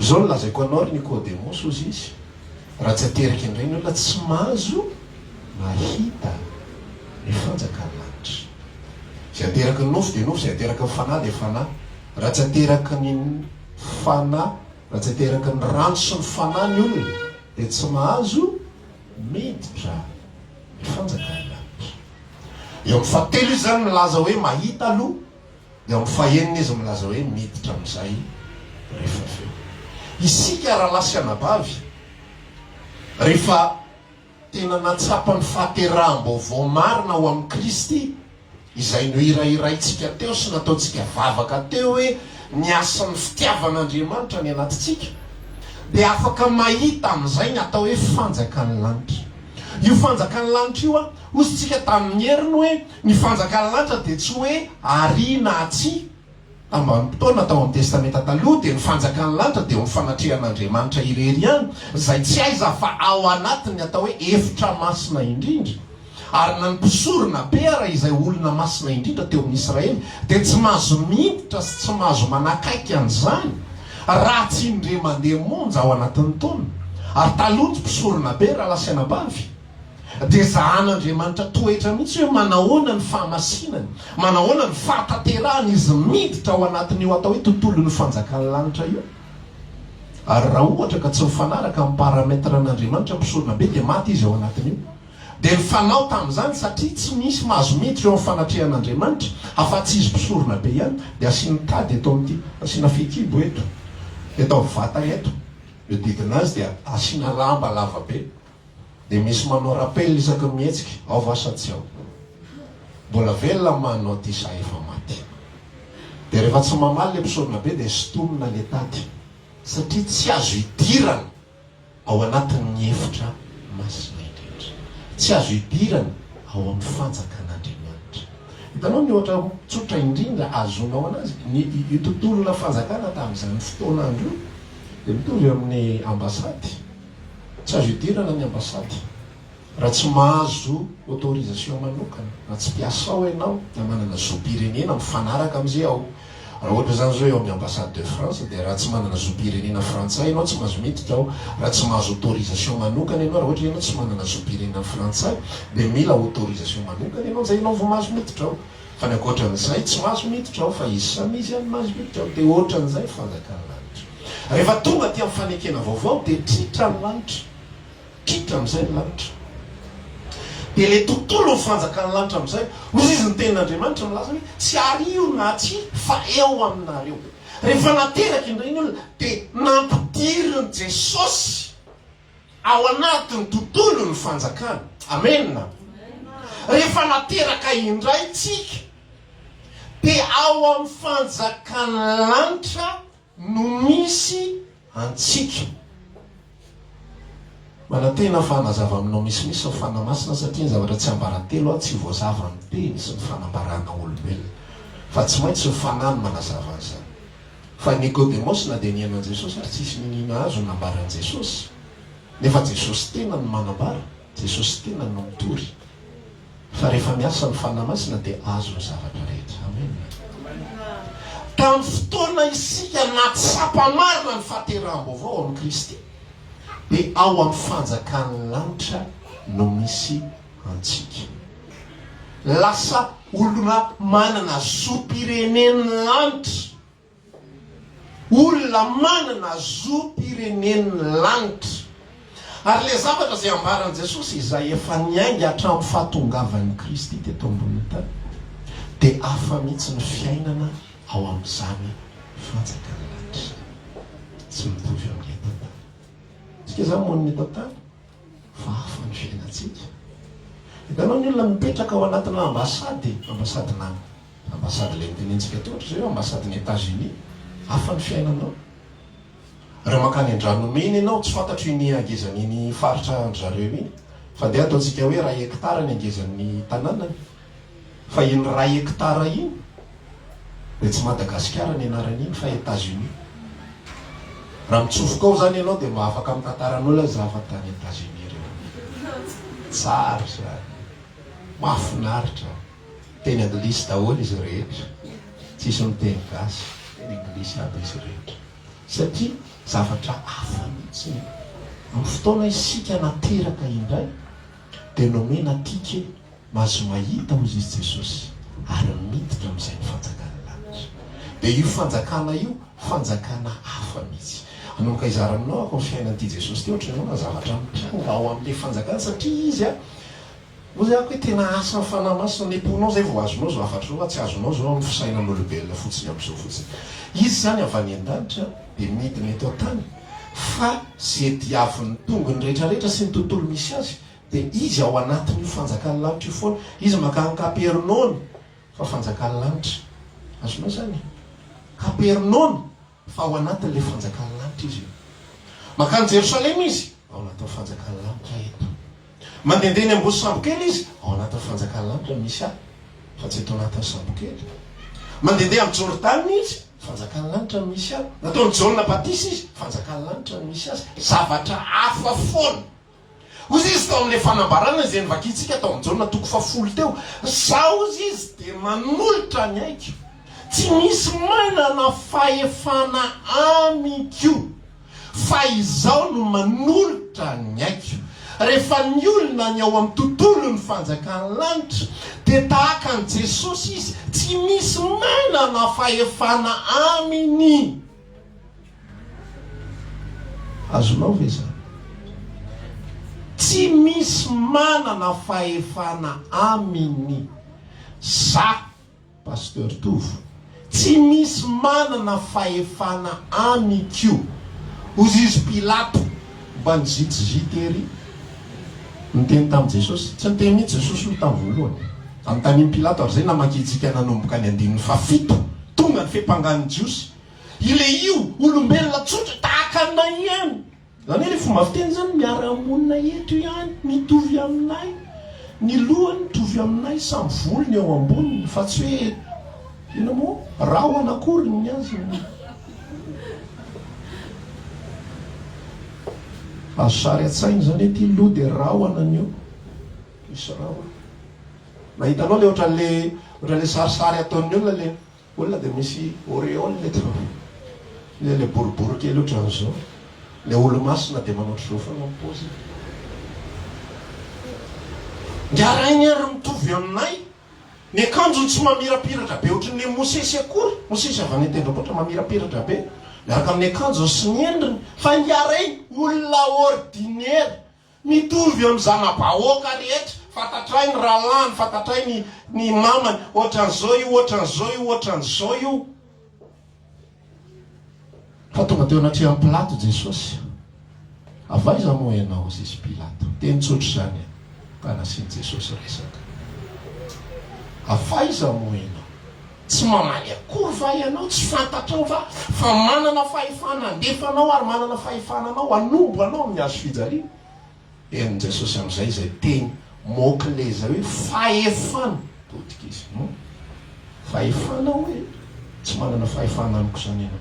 S3: zao nolazaiko anao ry Nikodemosy ozy izy, raha tsy aterika indray ny olona tsy mahazo mahita ny fanjakan'ny lanitra. Zay ateraka ny nofo dia nofo, zay ateraka ny fanahy dia fanahy. Raha tsy ateraka ny fanahy, raha tsy ateraka ny rano sy ny fanahy ny olona dia tsy mahazo miditra ny fanjakan'ny lanitra. Eo amin'ny fahatelo izy zany milaza hoe mahita aloha, dia amin'ny fahaenina izy milaza hoe miditra amin'izay rehefa avy eo. Isika raha lasianabavy rehefa tena natsapa ny fahateraham-baovao marina ao amin'ny Kristy, izay no irairaitsika teo sy nataontsika vavaka teo hoe ny asan'ny fitiavan'Andriamanitra ny anatitsika, dia afaka mahita amin'izay ny atao hoe fanjakan'ny lanitra. Io fanjakan'ny lanitra io a, ozytsika tamin'ny heriny hoe ny fanjakan'ny lanitra dia tsy hoe ary na atsy. Ambany fotoana tao amin'ny testamenta taloha dia ny fanjakan'ny lanitra dia mifanatrehan'Andriamanitra irery ihany, izay tsy aiza fa ao anatiny atao hoe efitra masina indrindra. Ary na nipisorona be raha izay olona masina indrindra teo amin'ny Israely dia tsy mahazo miditra sy tsy mahazo manakaiky an'izany raha tsy indray mandeha monja ao anatin'ny taona. Ary taloha tsy mpisorona be raha lasaina bavy. Dia zahan'Andriamanitra toetra mihitsy hoe manahoana ny fahamasinany, manahoana ny fahatanterahany izy miditra ao anatin'io atao hoe tontolon'ny fanjakan'ny lanitra io. Ary raha ohatra ka tsy mifanaraka amin'ny parametra an'Andriamanitra mpisorona be dia maty izy ao anatin'io. Dia ny fanao tamin'izany satria tsy misy mahazo miditra eo amin'ny fanatrehan'Andriamanitra afa-tsy izy mpisorona be ihany, dia asiany tady eto amin'ity, asiana fekibo eto, eto amin'ny vata eto, io didina azy dia asiana lamba lava be. Dia misy manao rappel isaky mihetsika, ao vasa tsy ao, mbola velona manao ty sa efa maty. Dia rehefa tsy mamaly le mpisorona be dia sotomina le tady, satria tsy azo idirana ao anatin'ny efitra masina indrindra, tsy azo idirana ao amin'ny fanjakan'Andriamanitra. Hitanao ny ohatra tsotra indrindra azonao anazy, io tontolona fanjakana tamin'izany fotoana andro dia mitovy amin'ny ambasady. Tsy azo idirana ny ambasady raha tsy mahazo autorisation manokana, raha tsy mpiasa ao ianao na manana zo-pirenena mifanaraka amin'izay ao. Raha ohatra zany zao eo amin'ny ambassade de France dia raha tsy manana zo-pirenena frantsay ianao tsy mahazo miditra ao. Raha tsy mahazo autorisation manokana ianao, raha ohatra ianao tsy manana zo-pirenena frantsay dia mila autorisation manokana ianao zay ianao vao mahazo miditra ao. Fa ny ankoatran'izay tsy mahazo miditra ao, fa izy samy izy ihany mahazo miditra ao. Dia ohatran'izay fanjakan'ny lanitra. Rehefa tonga ty amin'ny fanekena vaovao dia tritra ny lanitra, tritra amin'izay ny lanitra. dia le tontolo nyfanjakany lanitra amin'izay ozy izy ny tenin'Andriamanitra milaza hoe tsy ariona atsy fa eo aminareo. Rehefa nateraka indray ny olona dia nampidiriny Jesosy ao anatin'ny tontolo ny fanjakana. Amenna. Rehefa nateraka indray tsika dia ao amin'ny fanjakana lanitra no misy antsika. Manantena fanazava aminao misimisy ny fanamasina satria ny zavatra tsy ambaratelo tsy voazava ny teny sy ny fanambarana olombelona fa tsy maintsy ny fanahy ny manazava an'izany. Fa Nikodemosy na dia niainan'i Jesosy ary tsisy ninina azo nambaran'i Jesosy. Nefa Jesosy tena ny manambara, Jesosy tena no mitory. Fa rehefa miasa ny fanahy masina dia azo ny zavatra rehetra. Amen. Tamin'ny fotoana isika natsapa-marina ny fahateram-baovao amin'ny Kristy dia ao amin'ny fanjakany lanitra no misy antsika. Lasa olona manana zo-pireneny lanitra. Olona manana zo-pireneny lanitra. Ary le zavatra izay ambaran'i Jesosy izay efa niainga hatramin'ny fahatongavan'i Kristy teto ambony tany dia hafa mihitsy ny fiainana ao amin'izany fanjakana lanitra. Tsy mitovy amin'ny eto tany. Tsika izany moa ny eto tany fa hafa ny fiainantsika. Hitanao ny olona mipetraka ao anatina ambasady le mitenentsika toatra zay ambasadin'ny États-Unis. Hafa ny fiainanao. Raha makany an-dranomeny ianao tsy fantatro iny angezan'iny faritra an-dry iny fa dia ataontsika hoe 1 hektara ny angezan'ny tanànany. Fa iny 1 hektara iny dia tsy Madagasikara ny anaran'iny fa États-Unis. Raha mitsofoka ao zany ianao dia mba afaka mitantaran'olona zava-tany États-Unis ireo. Tsara zany. Mahafinaritra. Teny anglisy daholo izy rehetra. Tsisy miteny gasy. Teny anglisy aby izy rehetra. Satria zavatra hafa mihitsy. Amin'ny fotoana isika nateraka indray dia nomena tika mahazo mahita hozy izy Jesosy ary miditra amin'izay ny fanjakana lanitra. Dia io fanjakana io fanjakana hafa mihitsy. Anoka izaranao ako ny fiainan'ity Jesosy ty ohatran'ny hoe zavatra mitranga ao amin'ilay fanjakana satria izy ozy ako hoe tena asa ny fanahy masina ny emponao zay vao azonao zao afatra zao tsy azonao zao amin'ny fisainan'olombelona fotsiny amin'izao fotsiny. Izy zany avy any an-danitra dia midina eto an-tany fa zay diavin'ny tongony rehetrarehetra sy ny tontolo misy azy dia izy ao anatin'io fanjakana lanitra io foana. Izy makany Kapernaona fa fanjakana lanitra. Azonao zany Kapernaona fa ao anatin'ilay fanjakana lanitra izy. Makany Jerosalema izy ao anatin'ny fanjakana lanitra eto. Mandehandeha ny ambosy sambokely izy ao anatin'ny fanjakana lanitra misy ahy fa tsy eto anatin'ny sambokely. Mandehandeha amin'ny Jordana izy fanjakana lanitra misy ahy. Nataon'ny Jaona Batisa izy fanjakana lanitra misy azy. Zavatra hafa foana. Ozy izy tao amin'ilay fanambarana izay nivakitsika tao amin'ny Jaona toko 10 teo. Sao ozy izy dia manolotra ny aiko. Tsy misy manana fahefana amiko fa izao no manolotra ny aiko. Rehefa ny olona ny ao amin'ny tontolo ny fanjakana lanitra dia tahaka ny Jesosy izy tsy misy manana fahefana aminy. Azonao ve zany? Tsy misy manana fahefana aminy. Za Pasteur Tovo tsy misy manana fahefana amiko. Ozy izy Pilato mba nizitizity ery niteny tamin'i Jesosy. Tsy niteny mihitsy Jesosy io tamin'ny voalohany. Amin'ny tanin'ny Pilato ary zay namakitsika nanomboka ny 17 tonga ny fiampangan'ny Jiosy. Ile io olombelona tsotra tahaka anay ihany. Zany hoe le fomba fiteny zany miara-monina eto ihany mitovy aminay. Ny lohany mitovy aminay samy volony eo amboniny fa tsy hoe ina moa raho anakory ny azy. Azo sary an-tsainy zany ety loha dia rahona an'io. Misy rahona. Mahitanao le ohatran'le sarisary ataon'ny olona dia misy auréole le boribory kely ohatran'izao. Le olo-masina dia manao ohatr'izao foana ny paozy. Ngarainy ary mitovy aminay. Ny akanjony tsy mamirapiratra be ohatran'le Mosesy akory. Mosesy avy any an-tendrombohitra mamirapiratra be. Miaraka amin'ny akanjo sy ny endriny fa ngaray olona ordinaire mitovy amin'ny zana-bahoaka rehetra fantatray ny rahalany, fantatray ny mamany, ohatran'izao io, ohatran'izao io, ohatran'izao io. Fa tonga teo anaty amin'ny Pilato Jesosy. Avaiza moa ianao Zisy Pilato? Teny tsotra zany mpanasiany Jesosy resaka. Avaiza moa ianao? Tsy mamaly akory va ianao? Tsy fantatrao va fa manana fahefana andefanao ary manana fahefananao anombo anao amin'ny hazo fijaliana? Eny Jesosy amin'izay zay teny mokle zay hoe fahefana. Totika izy fahefana hoe tsy manana fahefana amiko zany ianao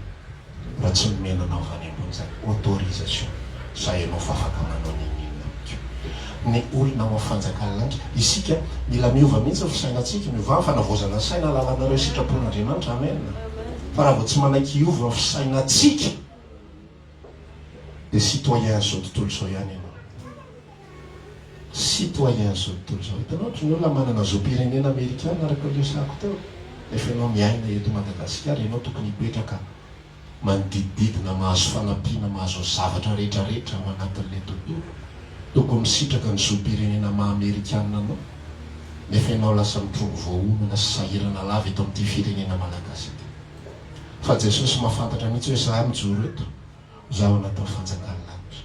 S3: raha tsy nomenanao vany ambony zany autorisation sa ianao fa afaka manao ninina amiko. Ny olona mafanjakalanitra isika mila miova mihitsy ny fisainantsika, miova fanavozana ny saina lalanareo sitrapon'Andriamanitra. Amen. Fa raha vao tsy manaiky iova ny fisainantsika dia citoyen zao tontolo zao ihany ianao. Citoyen zao tontolo zao. Hitanao ohatry ny olona manana zao pirenena Amerikana araka le sako teo. Efa ianao miaina eto Madagasikara, ianao tokony hipetraka manodidididina mahazo fanampiana, mahazo zavatra rehetrarehetra manatin'ilay tontolo. Tokony misitraka ny zoam-pirenena maha-Amerikana anao. Nefa ianao lasa mitrongo voaomana sy sahirana lava eto amin'ity firenena malagasy ity. Fa Jesosy mahafantatra mihitsy hoe zaho mijoro eto, zaho anatin'ny fanjakana lanitra,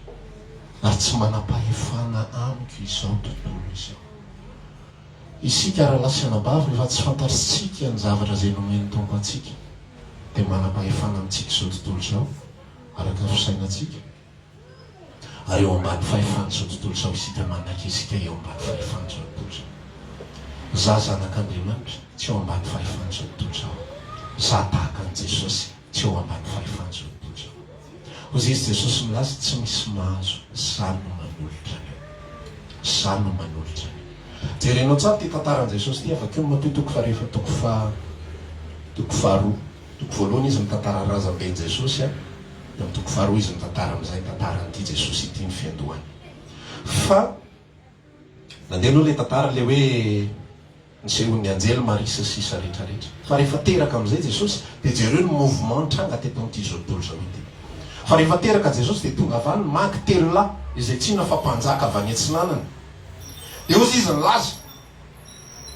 S3: ary tsy manam-pahefana amiko izao tontolo izao. Isika raha lasiana-bavy rehefa tsy fantatritsika ny zavatra zay nomeny tompo antsika, dia manam-pahefana amintsika izao tontolo izao araka fisainantsika. Ary eo ambany fahefana izao tontolo izao isika manaiky isika eo ambany fahefana izao tontolo izao. Za zanak'Andriamanitra tsy eo ambany fahefana izao tontolo izao. Za tahaka an' Jesosy tsy eo ambany fahefana izao tontolo izao. Hoy izy Jesosy milaza tsy misy mahazo, zany no manolotra anio. Zany no manolotra anio. Jerenao tsara ty tantaran' Jesosy ty avakeo matoy toko faharefa toko faharoa. Toko voalohany izy mitantara razam-ben Jesosy a. Dia amin'ny toko faharoa izy mitantara amin'izay tantaran'ity Jesosy ity ny fiandohany. Fa nandeha aloha le tantara le hoe nisehon'ny anjely marisa sisa rehetrarehetra. Fa rehefa teraka amin'izay Jesosy dia jereo ny mouvement tranga teto amin'ity zao tontolo zao ity. Fa rehefa teraka Jesosy dia tonga avy any manky telo lahy izay tsina fa mpanjaka avy any antsinanany. Dia ozy izy nilaza,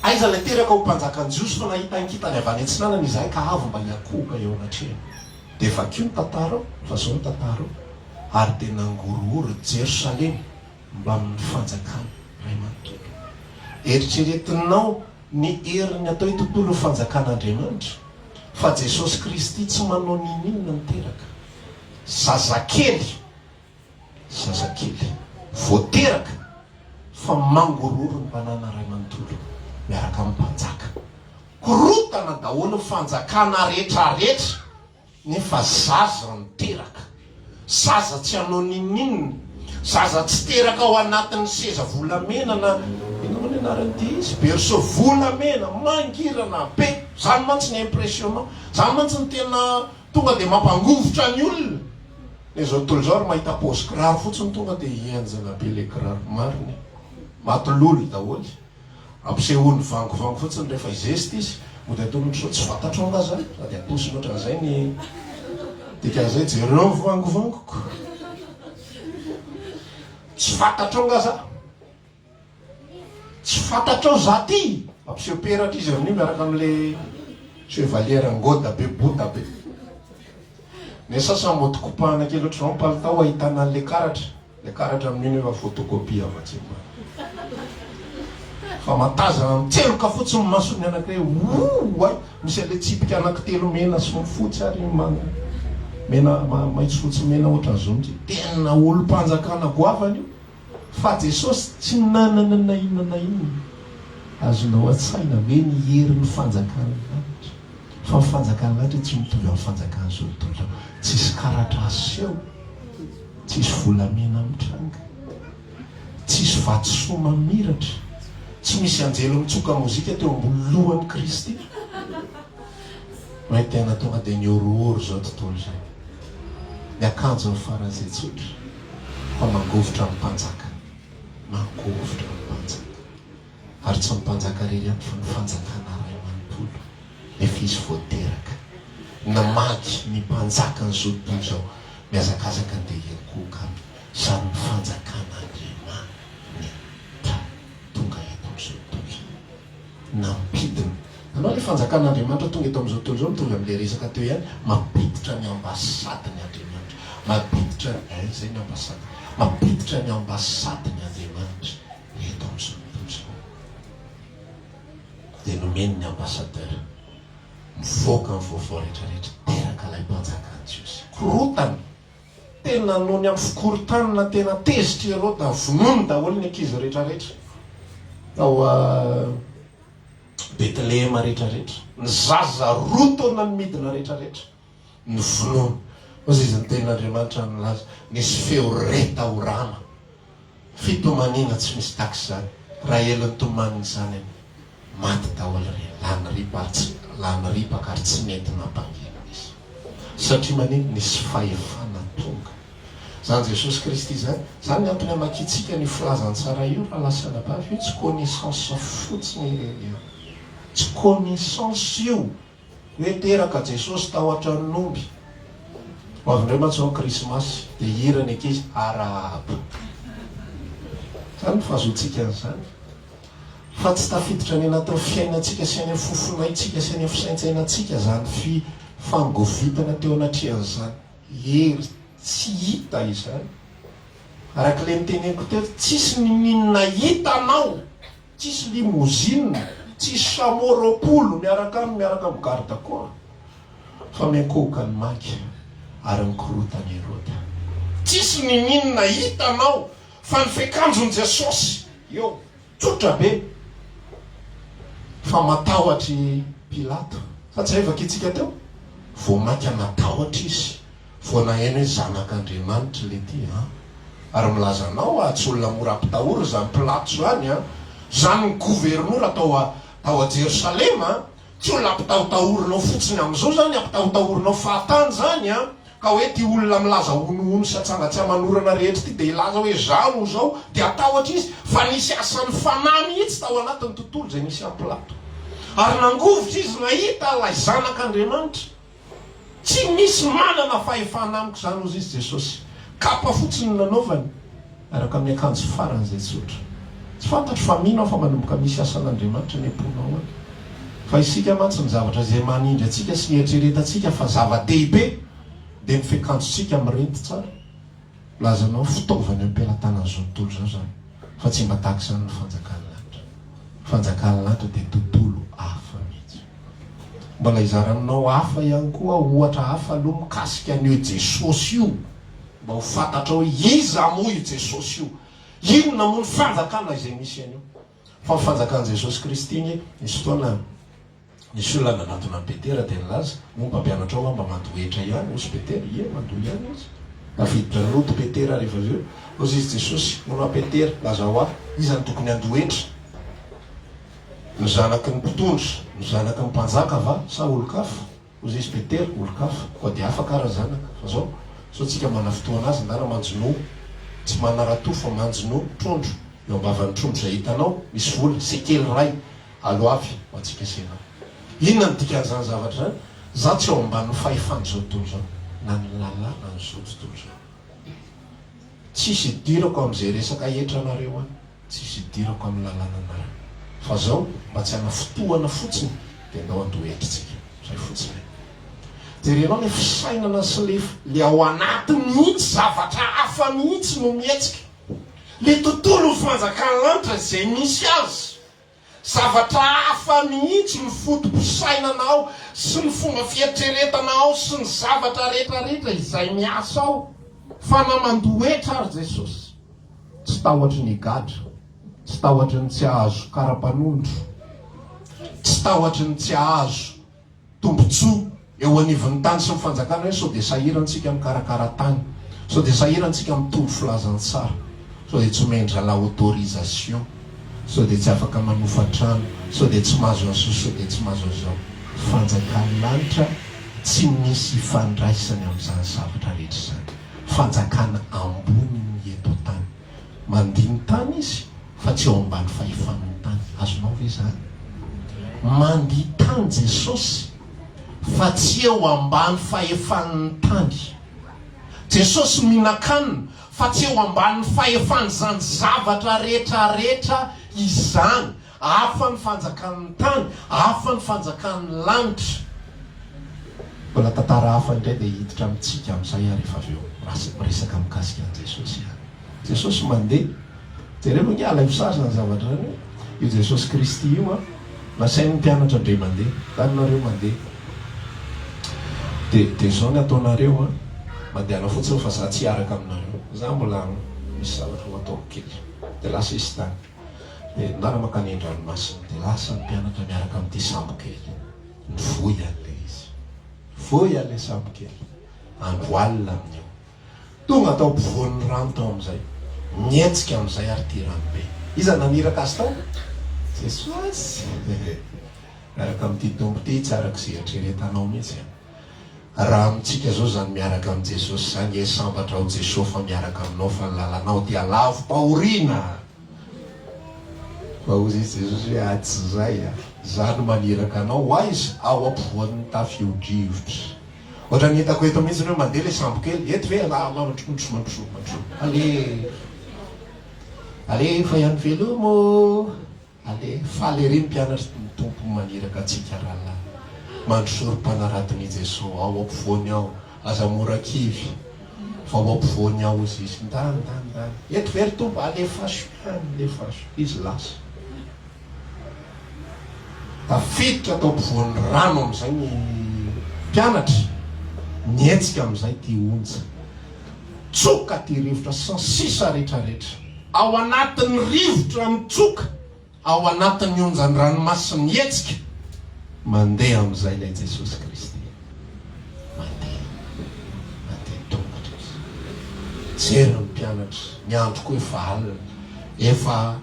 S3: aiza ilay teraka ho mpanjakan'i Jiosy fa nahita nkitany avy any antsinanany izahay ka avy mba hiakoka eo anatrehany. Dia vakio ny tantarao, fa zao ny tantarao, ary dia nangorohoro Jerosalema mba amin'ny fanjakana ray manontolo. Eritreretinao ny heriny atao hoe tontolo fanjakan'Andriamanitra, fa Jesosy Kristy tsy manao ninina niteraka. Zazakely voateraka fa mangorohoro ny mpanana ray manontolo miaraka amin'ny mpanjaka. Korotana daholo ny fanjakana rehetrarehetra, nefa zaza niteraka. Zaza tsy hanao ninina, zaza tsy teraka ao anatin'ny seza volamena na inao ny anaran'ity izy, berceau volamena mangirana be. Zany mantsy ny impressionnant, zany mantsy ny tena tonga dia mampangovotra ny olona. Le zao tontolo zao ary mahita pôsy kiraro fotsiny tonga dia hienjana be le kiraro mariny, matololo daholo, ampisehoany vangovango fotsiny rehefa izesty izy. Mody atony so tsy fantatro anga zany, sady atosy ohatran'izay ny dikan'izay jereo vangovangoka. Tsy fantatro anga za, tsy fantatrao za ty, ampiseho peratra izy amin'io miaraka amin'le chevalière ngoda be bota be. Ne sasa motokopahana kely ohatr'izao palitao ahitana an'le karatra amin'iny efa photocopie avatsy fa matazana mitseloka fotsiny masony anankiray ay misy ale tsipika anankitelo mena sy fotsy ary mena maitso fotsy mena ohatran'izao mitsy. Tena olo-mpanjakana goavana io. Fa Jesosy tsy nanana na inona azonao an-tsaina hoe ny herin'ny fanjakana lanitra. Fa ny fanjakana lanitra tsy mitovy amin'ny fanjakana zao tontolo. Tsisy karatra aseho, tsisy volamena mitranga, tsisy vatosoa mamiratra, tsy misy anjelo mitsoka mozika teo ambony lohan'i Kristy. Hoe tena tonga dia niorohoro zao tontolo zay. Ny akanjo ny faran'izay tsotra, fa mangovotra ny mpanjaka, mangovotra ny mpanjaka. Ary tsy mpanjaka rery ihany fa ny fanjakana ray manontolo, nefa izy voateraka. Namaky ny mpanjakany zao tontolo zao miazakazaka andeha hiakoka zany ny fanjakan'Andriamanitra tonga eto nampidina. Anao le fanjakan'Andriamanitra tonga eto amin'izao tontolo izao mitovy amin'ilay resaka teo ihany, mampiditra ny ambasadiny Andriamanitra, mampiditra zay ny ambasady, mampiditra ny ambasadiny Andriamanitra eto amin'izao tontolo izao. Dia nomeny ny ambasadeur mivoaka ny vaovao rehetrarehetra teraka ilay mpanjakany Jiosy. Korotana tena noho ny amin'ny fikorotanana tena tezitra ireo da vonoiny daholo ny ankizy rehetrarehetra tao Betlehema rehetrarehetra, ny zaza roa taona ny midina rehetrarehetra ny vonoiny. Ozy izy ny tenin'Andriamanitra nilaza nisy feo reta orana, fitomanina tsy misy taky zany, raha elony tomaniny zany maty daholo reny, lany ripaka ary tsy mety nampangina izy satria manino nisy fahefana tonga. Zany Jesosy Kristy zany, zany ny antony amakitsika ny filazany tsara io raha lasana bavy io tsy connaissance fotsiny, tsy connaissance io hoe teraka Jesosy tao an-tranomby ho avindreo mantsy krismasy dia hirany ankizy arahaba. Zany fahazoantsika an'izany fa tsy tafiditra ny anatin'ny fiainantsika sy any fofonaitsika sy any fisaintsainantsika zany fangovitana teo anatrehan'izany hery tsy hita izany. Arak'ilay niteneniko teo, tsisy ninina hitanao, tsisy limousine, tsisy chameau-roapolo miaraka amin'ny garde corps fa miankohoka ny maky ary mikorotany Herode. Tsisy ninina hitanao fa ny fiakanjon Jesosy eo tsotra be fa matahoatry Pilato. Fa tsy evakitsika teo vao maky matahotra izy vao naheno hoe zanak'Andriamanitra le ty ary milazanao tsy olona mora ampitahory zany Pilato zany zany ny gouvernoura tao a Jerosalema, tsy olona ampitahotahorinao fotsiny amin'izao zany, ampitahotahorinao fahatany zany ka hoe ty olona milaza onoono sy atsangatsy manorana rehetra ty dia ilaza hoe zao zao dia atahotra izy fa nisy asany fanahy mihitsy tao anatin'ny tontolo zay nisy amin'ny Pilato. Ary nangovotra izy nahita lay zanak'Andriamanitra, tsy misy manana fahefana amiko zany ozy izy Jesosy. Kapa fotsiny nanaovany araka amin'ny akanjo farany zay tsotra. Tsy fantatro fa mino fa manomboka misy asan'Andriamanitra ny amponao any. Fa isika mantsy ny zavatra zay manindry atsika sy nieritreretantsika fa zava-dehibe dia ny fiakanjotsika mirenty tsara. Lazanao fitaovany am-pelatana zao tontolo zao zany fa tsy mba tahaka izany ny fanjakany lanitra. Fanjakany lanitra dia tontolo hafa mihitsy. Mbola izaranao hafa ihany koa, ohatra hafa aloha mikasika an'io Jesosy io, mba ho fantatra hoe iza moa io Jesosy io, inona moa ny fanjakana izay misy an'io. Fa ny fanjakan'i Jesosy Kristy igny nisy fotoana nisy olona nanatona Petera dia nilaza momba mpianatra ao mba mandohetra ihany ozy Petera, mandohy ihany izy. Nafiditra ny loto Petera rehefa avy eo, ozy izy Jesosy monao Petera, laza ho aho, iza ny tokony andohetra? Ny zanaky ny mpitondra, ny zanaky ny mpanjaka va sa olo-kafa? Ozy izy Petera, olo-kafa, koa dia afaka ara zanaka. Fa zao tsika mana fotoana azy ndara manjono, tsy manara-to fa manjono trondro eo ambavany trondro zay hitanao misy vola sekely ray alo avy ho antsika sena. Inona ny dikan'izany zavatra zany? Za tsy eo ambanin'ny fahefany zao tontolo zao na ny lalàna n'izao tontolo zao. Tsisy idirako amin'izay resaka entranareo any, tsisy idirako amin'ny lalàna anareo. Fa zao mba tsy hana fotoana fotsiny dia ndao andohetritsika zay fotsiny. Jerenao le fisainana sy le ao anatiny mihitsy zavatra hafa mihitsy no mietsika. Le tontolo fanjakany lanitra zay misy azy, zavatra hafa mihitsy ny fotom-pisainanao sy ny fomba fietreretanao sy ny zavatra rehetrarehetra izay miasa ao. Fa na mandohetra ary Jesosy, tsy tahotra ny gadra, tsy tahotra ny tsy ahazo karapanondro, tsy tahotra ny tsy ahazo tombotsoa eo anivon'ny tany sy mifanjakana hoe sao dia sahirantsika mikarakara tany, sao dia sahirantsika mitovy filazany tsara, sao dia tsy mendra la autorisation, sao dia tsy afaka manofa-trano, sao dia tsy mahazo azo, sao dia tsy mahazo azao. Fanjakany lanitra tsy misy ifandraisany amin'izany zavatra rehetra zany. Fanjakana ambony ny eto tany, mandiny tany izy fa tsy eo ambany fahefan'ny tany. Azonao ve zany? Mandihy tany Jesosy fa tsy eo ambany fahefan'ny tany. Jesosy mihinan-kanina fa tsy eo ambany fahefany zany zavatra rehetrarehetra izany. hafa ny fanjakan'ny tany, hafa ny fanjakan'ny lanitra. Mbola tantara hafa indray dia hiditra amintsika amin'izay rehefa avy eo miresaka mikasika an' Jesosy ihany. Jesosy mandeha, jereo ny ala misarina ny zavatra zany io Jesosy Kristy io a, nasain'ny mpianatra indray mandeha, tanynareo mandeha. Dia zao ny ataonareo a, mandehana fotsiny fa za tsy hiaraka aminareo. Za mbola misy zavatra ho ataoko kely. Dia lasa izy tany. Dia nara makany an-dranomasina. Dia lasa ny mpianatra miaraka amin'ity sambo kely. Nivoy an'ilay izy. Voy an'ilay sambo kely. Andro alina amin'io. Tonga tao ampovoan'ny rano tao amin'izay. Mietsika amin'izay ary ty rano be. Iza naniraka azy tao? Jesosy. Miaraka amin'ity tombo ty tsy arak'izay eritreretanao mihitsy. Raha amintsika zao zany miaraka amin'ny Jesosy zany sambatra ao Jesosy fa miaraka aminao fa ny lalanao dia lavo paorina. Fa hozy Jesosy hoe tsy zay zany maniraka anao aiza ao ampovoan'ny tafio-drivotra. Ohatra ny hitako eto mihitsy hoe mandeha le sambo kely eto ve mandro. Ale fa ihany velomo. Ale faly ery mpianatra ny tompo maniraka atsika rahalahy. Mandrosorom-panaratin'i Jesosy ao ampovoany ao, aza mora kivy. Fa ao ampovoany ao izy izy ndany. Eto very tombo alefaso ihany, lefaso. Izy lasa. Tafiditra tao ampovoan'ny rano amin'izay ny mpianatra. Mietsika amin'izay ty onja. Tsoka ty rivotra sans sisa rehetrarehetra. Ao anatin'ny rivotra mitsoka. Ao anatin'ny onjan'ny ranomasina mietsika. Mandeha amin'izay ilay Jesosy Kristy. Mandeha tongatra izy. Jery ny mpianatra. Ny andro koa efa alina. Efa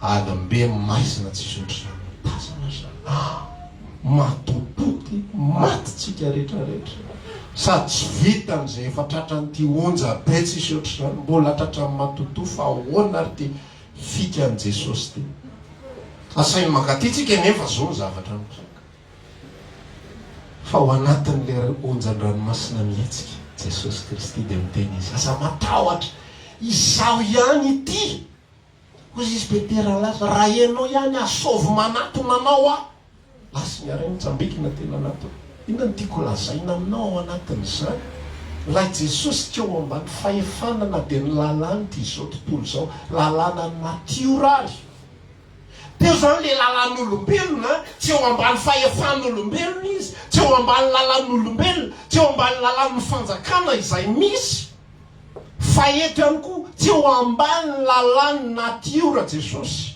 S3: alim-be maizina tsisy ohatr'izany. Tazana zany. Matototy, matitsika rehetrarehetra. Sady tsy vitan'izay efa tratran'ity onja be tsisy ohatr'izany. Mbola tratran'ny matoto fa ahoana ary ty fika an' Jesosy ty. Asainy makatitsika nefa zao ny zavatra ny fa ao anatin'le onjan-dranomasina mihetsika Jesosy Kristy dia miteny izy aza matahotra izao ihany ity. Hozy izy Petera laza raha ianao ihany asovy manatona anao a. Lasa ny aray mitsambikina tena anatona. Inona ny tiako lazaina aminao ao anatin'izany. Raha Jesosy tsy eo ambany fahefanana dia ny lalàny ty izao tontolo izao lalàna natioraly. Teo zany le lalàn'olombelona tsy eo ambany fahefan'olombelona izy, tsy eo ambany lalàn'olombelona, tsy eo ambany lalàn'ny fanjakana izay misy. Fa eto ihany koa tsy eo ambany lalàn'ny natiora Jesosy.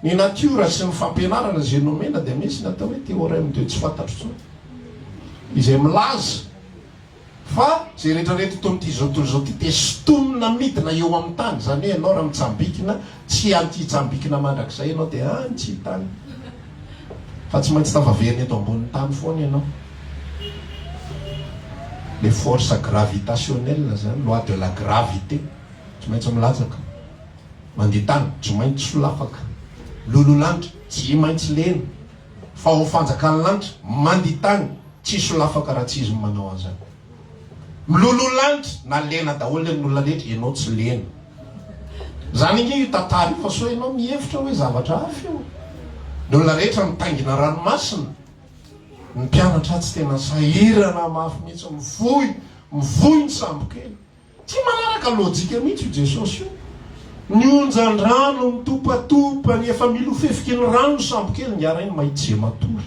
S3: Ny natiora sy ny fampianarana izay nomena dia misy natao hoe théorème de tsy fantatro tsony. Izay milaza fa zay rehetrarehetra to amin'ity zao tontolo zao ty dia sotomina midina eo amin'ny tany. Zany hoe ianao raha mitsambikina tsy anti-tsambikina mandrakizay ianao dia tsy tany. Fa tsy maintsy tavaveriny eto ambonin'ny tany foana ianao. Les forces gravitationnelles zany, loi de la gravité. Tsy maintsy milatsaka. Mandeha tany, tsy maintsy solafaka. Lololanitra, tsy maintsy lena. Fa ao fanjakan'ny lanitra, mandeha tany, tsy solafaka raha tsy izy manao an'izany. Milololanitra na lena daholo ny olona rehetra, ianao tsy lena. Zany inge io tantara io fa so ianao mihevitra hoe zavatra hafa io. Ny olona rehetra mitangina ranomasina. Ny mpianatra tsy tena sahirana mafy mihitsy, mivoy ny sambo kely. Tsy manaraka lojika mihitsy io Jesosy io. Ny onjan-drano mitopatopa, ny efa milofefiky ny rano ny sambo kely, ny arainy mahitsy zay matory.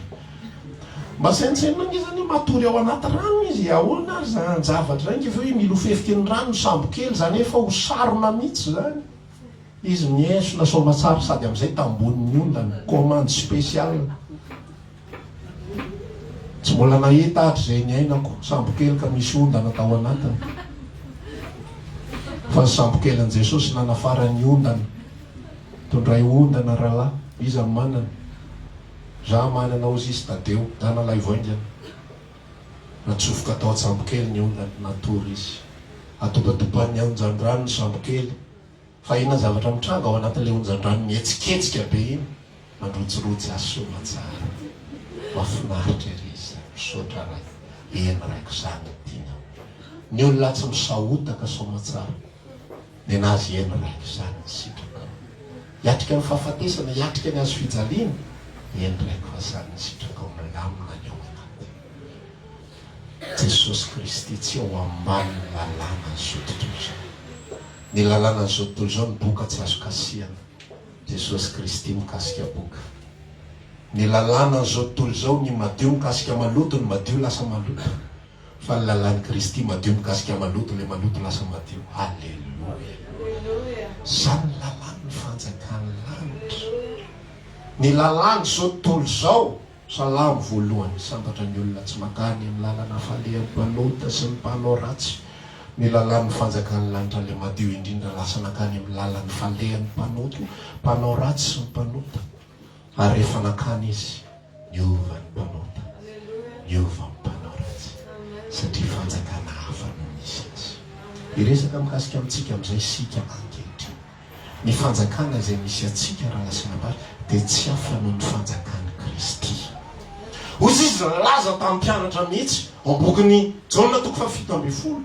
S3: Mba saintsena izany matory ao anaty rano izy, ahoana ary zany zavatra zany hoe milofefiky ny rano ny sambo kely, zany efa ho sarona mihitsy zany. Izy miesona somatsara sady amin'izay tambonin'ny ondana, commande spéciale. Tsy mbola nahita hatrizay ny ainako sambo kely ka misy ondana tao anatiny. Fa ny sambo kely an' Jesosy nanafara ny ondana. Tondray ondana rahalahy, iza manana. Za manana ozy izy Tadeo, zanalay voaingana. Natsofoka tao sambo kely ny ondana, natory izy. Atobatobany onjan-drano ny sambo kely. Fa ina zavatra mitranga ao anatin'ilay onjan-drano mihetsiketsika be iny. Mandrotsirotsy azy somatsara. Mahafinaritra ery izy, misaotra ray. Eny raiko zany tiana. Ny olona tsy misahotaka somatsara. Dia nazy eny raiko zany ny sitraka. hiatrika ny fahafatesana, hiatrika ny azo fijaliana, endraiky fa zany sitraka ao milamina ny ao anaty. Jesosy Kristy tsy ao ambany lalàna zao tontolo zao. Ny lalàna zao tontolo zao ny boka tsy azo kasiana. Jesosy Kristy mikasika boka. Ny lalàna zao tontolo zao ny madio mikasika maloto, ny madio lasa maloto. Fa ny lalàn'i Kristy madio mikasika maloto, le maloto lasa madio. Halleluja. Zany lalàna ny fanjakan'ny lanitra. Ny lalàna zao tontolo zao, salamo voalohany, sambatra ny olona tsy makany amin'ny lalàna falehan'ny mpanota sy ny mpanao ratsy. Ny lalàna fanjakan'ny lanitra le madio indrindra lasa nakany amin'ny lalàna falehan'ny mpanota, mpanao ratsy sy ny mpanota. Ary rehefa nakany izy, niova ny mpanota, niova ny mpanao ratsy. Satria fanjakana hafa no misy azy. Iresaka mikasika amintsika amin'izay sika ankehitriny. Ny fanjakana izay misy atsika raha lasina bary dia tsy hafa noho ny fanjakan'i Kristy. Ozy izy laza tamin'ny mpianatra mihitsy ambokiny Jaona 7:10.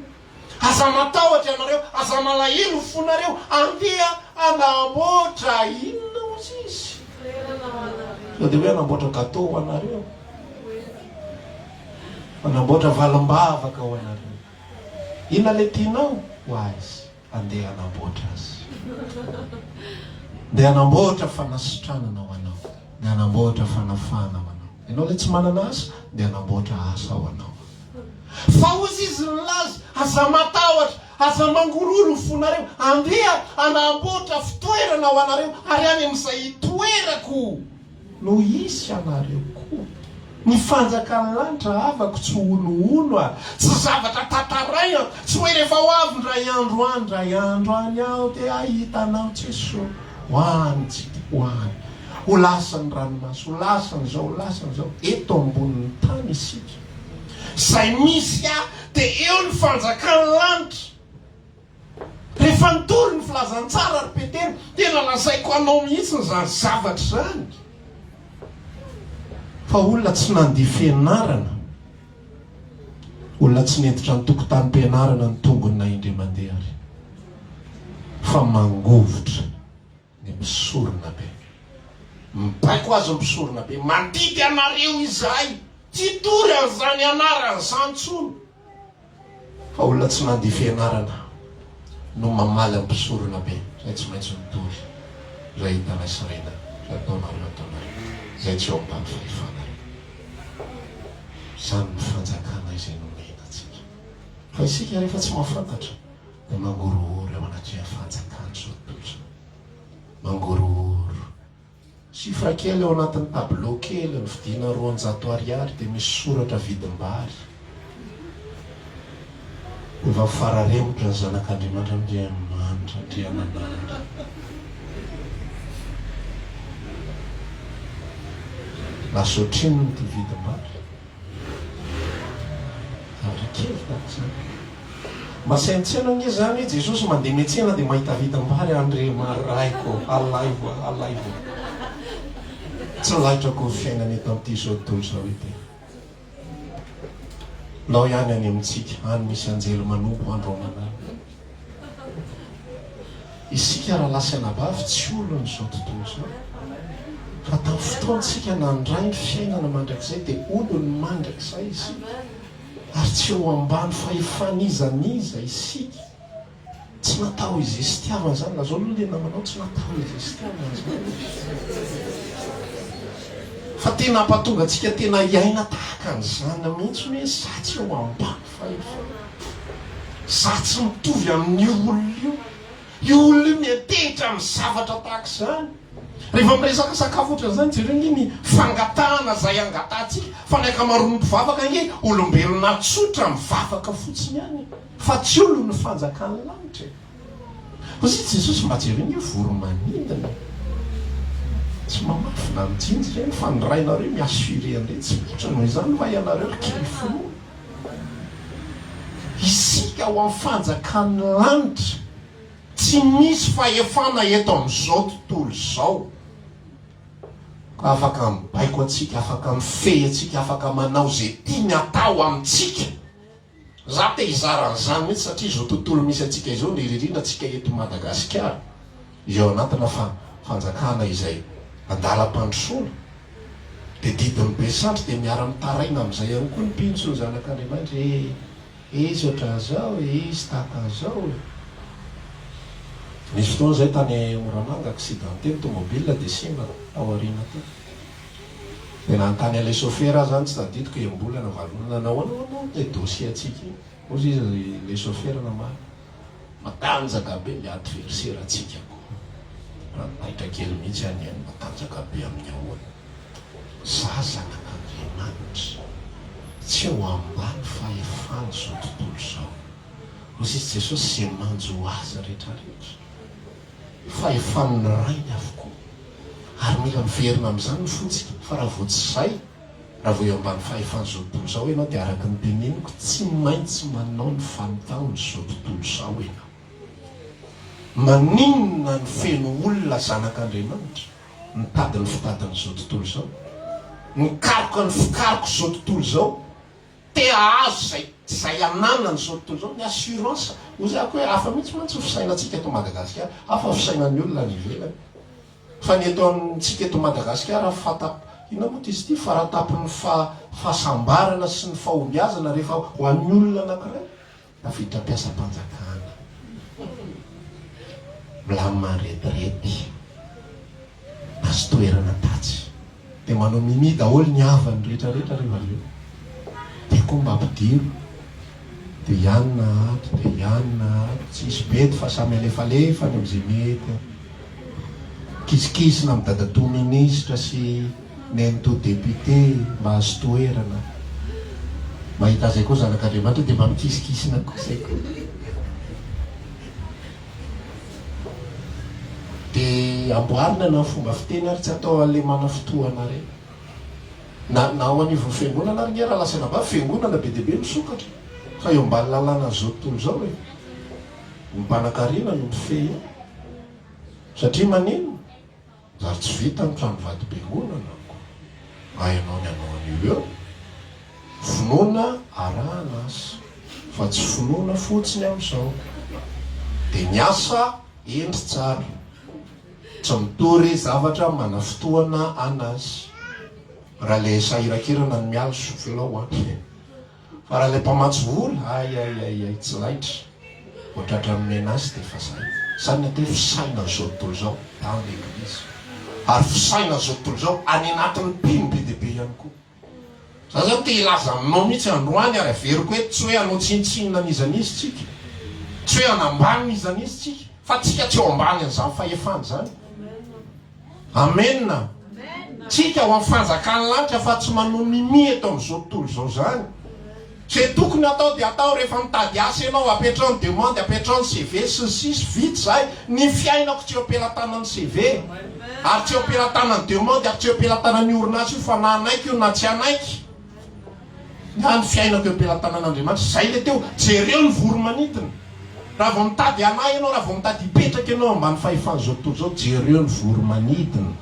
S3: Aza matahotra ianareo, aza malahelo fonareo, andeha anamboatra inona ozy izy. Sao dia hoe anamboatra gâteau ho anareo, anamboatra valim-bavaka ho anareo. Inona le tianao ho azy? Andeha anamboatra azy. Andeha anamboatra fanasitranana ho anao, andeha anamboatra fanafana ho anao. Ianao le tsy manana asa, andeha anamboatra asa ho anao. Fa ozy izy nilaza, aza matahotra, aza mangororo fonareo, andeha anamboatra fitoerana ho anareo, ary any amin'izay toerako no isy anareo koa. Ny fanjakan'ny lanitra avako tsy ono tsy zavatra tantaraina, tsy hoe rehefa ho avy ndray andro any aho dia ahitanao Jesosy. Ho any tsika, ho any. Ho lasany ranomasy, ho lasany zao, eto ambonin'ny tany isika. Zay misy dia eo ny fanjakan'ny lanitra. Rehefa nitory ny filazantsara ary Petera, tena lazaiko anao mihitsy zany zavatra zany. Fa olona tsy nandeha fianarana, olona tsy nentitra ny tokotany-pianarana ny tongony na indray mandeha ary, fa mangovotra ny misorona be. Mibaiko azy misorona be, mandidy anareo izahay, tsy tory an'izany anarany zany tsony. Fa olona tsy nandeha fianarana no mamaly amin'ny mpisorona be, zay tsy maintsy mitory. Zay hitanay sarena, zay ataonareo, zay tsy eo ambany fahefana. Zany ny fanjakana izay nomenantsika. Fa isika rehefa tsy mahafantatra dia mangororo eo anaty fanjakana zao tontolo zao. Mangororo. Sifra kely eo anatin'ny tableau kely ny vidiana 200 ariary dia misy soratra vidim-bary. Efa fararemotra ny zanak'Andriamanitra dia manitra andriananandra. Lasotrino ny ty vidim-bary. Masaintsena nge zany hoe Jesosy mandeha miantsena dia mahita vidim-bary andre maraiko, alaivo. Tsy laitrako fiainana eto amin'ity zao tontolo zao ity. Lao ihany any amintsika, any misy anjely manompo andro aman'alina. Isika raha lasa anabavy tsy olona zao tontolo zao. Fa tamin'ny fotoantsika nandray ny fiainana mandrakizay dia olony mandrakizay izy. Ary tsy eo ambany fahefanizaniza isika. Tsy natao izy istiavana zany, lazao aloha le namanao tsy natao izy istiavana zany. Fa tena ampatonga antsika tena iaina tahaka an'izany mihitsy hoe za tsy eo ambany fahefana. Za tsy mitovy amin'ny olona io. Io olona io miantehitra amin'ny zavatra tahaka izany. Rehefa miresaka sakafo ohatran'izany jereo ny fangatahana zay angatantsika, fa ny ankamaroan'ny mpivavaka nge olombelona tsotra mivavaka fotsiny ihany, fa tsy olo ny fanjakan'ny lanitra. Ozy Jesosy mba jereo ny voromanindina. Tsy mamafina mijinjy ireny fa ny rainareo miassuré an'ireny tsy mihoatra noho izany mba ianareo kely finoana. Isika ho amin'ny fanjakan'ny lanitra tsy misy fahefana eto amin'izao tontolo izao. Afaka mibaiko antsika, afaka mifehy antsika, afaka manao zay tiany atao amintsika. Za te hizaran'izany mihitsy satria izao tontolo misy antsika izao indrindra antsika eto Madagasikara. Eo anatina fa fanjakana izay andalam-pandrosoana dia didiny be sandry dia miara mitaraina amin'izay ihany koa ny mpinjo ny zanak'Andriamanitra izy oatra zao izy tahaka zao. Nisy fotoana zay tany Moramanga accidenté ny tomobile dia simba ao aoriana teo. Dia nanontany an'ilay chauffeur zany tsy tadidiko embolana valona nanao le dossier atsika iny. Ozy izy le chauffeur namaly matanjaka be le adversaire atsika koa. Nahitra kely mihitsy any matanjaka be amin'ny ahoana. Za zanak'Andriamanitra tsy ho ambany fahefana zao tontolo zao. Ozy izy Jesosy zay manjo aza rehetrarehetra fahefan'ny rainy avokoa ary mila miverina amin'izany ny fotsika. Fa raha vo tsy zay, raha vo eo ambany fahefana zao tontolo zao ianao dia araky ny teneniko tsy maintsy manao ny fanontany zao tontolo zao ianao. Maninona ny feno olona zanak'Andriamanitra mitady ny fitadiny zao tontolo zao, mikaroka ny fikaroko zao tontolo zao, te azo zay ananany zao tontolo zao, ny assurance. Ozy ako hoe hafa mihitsy mantsy fisainantsika eto Madagasikara, hafa fisainan'ny olona ny ivelany. Fa ny eto amintsika eto Madagasikara ina moa izy ity faratapin'ny fahasambarana sy ny fahombiazana rehefa ho an'ny olona anankiray tafiditra mpiasam-panjakana milamin'aretirety azo toerana tatsy dia manao mimi daholo ny havany rehetrarehetra rehefa avy eo. Dia koa mba ampidiro dia ianona ato dia ianona ato tsy isy bety fa samy alefalefa ny amin'izay mety. Kisikisina amin'ny dadato ministra sy nento député mba azo toerana. Mahita zay koa zanak'Andriamanitra dia mba mikisikisina koa zay koa. Dia amboarina na fomba fiteny ary tsy atao alemana fotoana reny. Na ao anivon'ny fiangonana ary ny raha lasana ba fiangonana be dia be misokatra. Fa eo ambany lalàna zao tontolo zao hoe ny mpanan-karena no mifehy eo. Satria manino? Zary tsy vita ny trano vady-piangonana ko. Ainao ny anao an'io eo. Finoana arahana asa fa tsy finoana fotsiny amin'izao. Dia ny asa endry tsara. Tsy mitory zavatra mana fotoana anazy. Raha le sahirakirana ny mialo sofilao fa raha le mpamatsy vola ay tsy laitra ohatratra amin'ny anazy dia fa zay. Sany ate fisaina zao tontolo zao tany l'eglizy ary fisaina zao tontolo zao any anatin'ny mpino be dia be ihany koa. Za zao te ilaza aminao mihitsy androany ary averiko hoe tsy hoe anao tsinitsinina an'izan'izy tsika, tsy hoe anambany n'izan'izy tsika, fa tsika tsy eo ambany an'izany fahefana zany. Amenna. Tsika ho amin'ny fanjakany lanitra fa tsy manao mimi eto amin'izao tontolo zao zany. Zay tokony atao dia atao rehefa mitady asa ianao apetrao ny demande, apetrao ny CV sy sisy vitsy zay. Ny fiainako tsy eo ampelantanan'ny CV ary tsy eo ampelantanan'ny demande ary tsy eo ampelantanan'ny orinasa io fa na anaiky io na tsy anaiky. Na ny fiainako eo ampelantanan'Andriamanitra zay le teo jereo ny voro-manidina. Raha vao mitady anahy ianao, raha vao mitady hipetraka ianao ambany fahefana zao tontolo zao, jereo ny voro-manidina.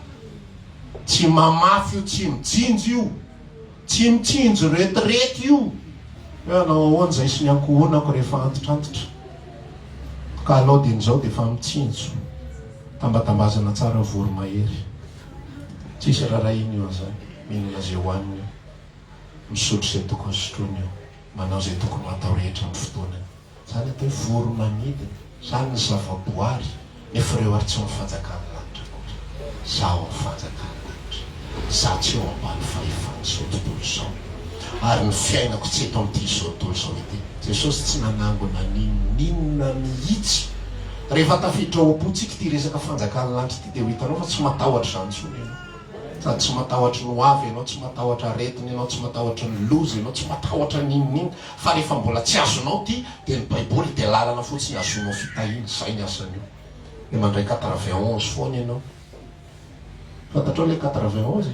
S3: Tsy mamafy io, tsy mijinjo io, tsy mitsinjo retirety io. Anao ahoana zay sy ny ankohonako rehefa antitrantitra ka alao din'izao dia efa mitsinjo tambatambazana tsara voro-mahery. Tsisy raha iny io azany mihinana zay hoaniny io, misotro zay tokony sotroiny io, manao zay tokony atao rehetra amin'ny fotoanany. Zany atao hoe voro-manidina, zany ny zavaboary nefa ireo ary tsy ho mifanjakany lanitra koa. Zaho mifanjakany lanitra, za tsy eo ambany fahefana zao tontolo zao ary ny fiainako tsy eto amin'ity zao tontolo zao ity. Jesosy tsy nanangona ninona mihitsy rehefa tafiditra ao am-potsika ty resaka fanjakany lanitra ity dia ho hitanao fa tsy matahotra zany intsony ianao. Sady tsy matahotra ny hoavy ianao, tsy matahotra aretina ianao, tsy matahotra ny loza ianao, tsy matahotra ninonino. Fa rehefa mbola tsy azonao ty dia ny baiboly dia lalana fotsiny azonao fitahiny. Zay ny asan'io. Dia mandray 91 foana ianao. Fantatrao le 91?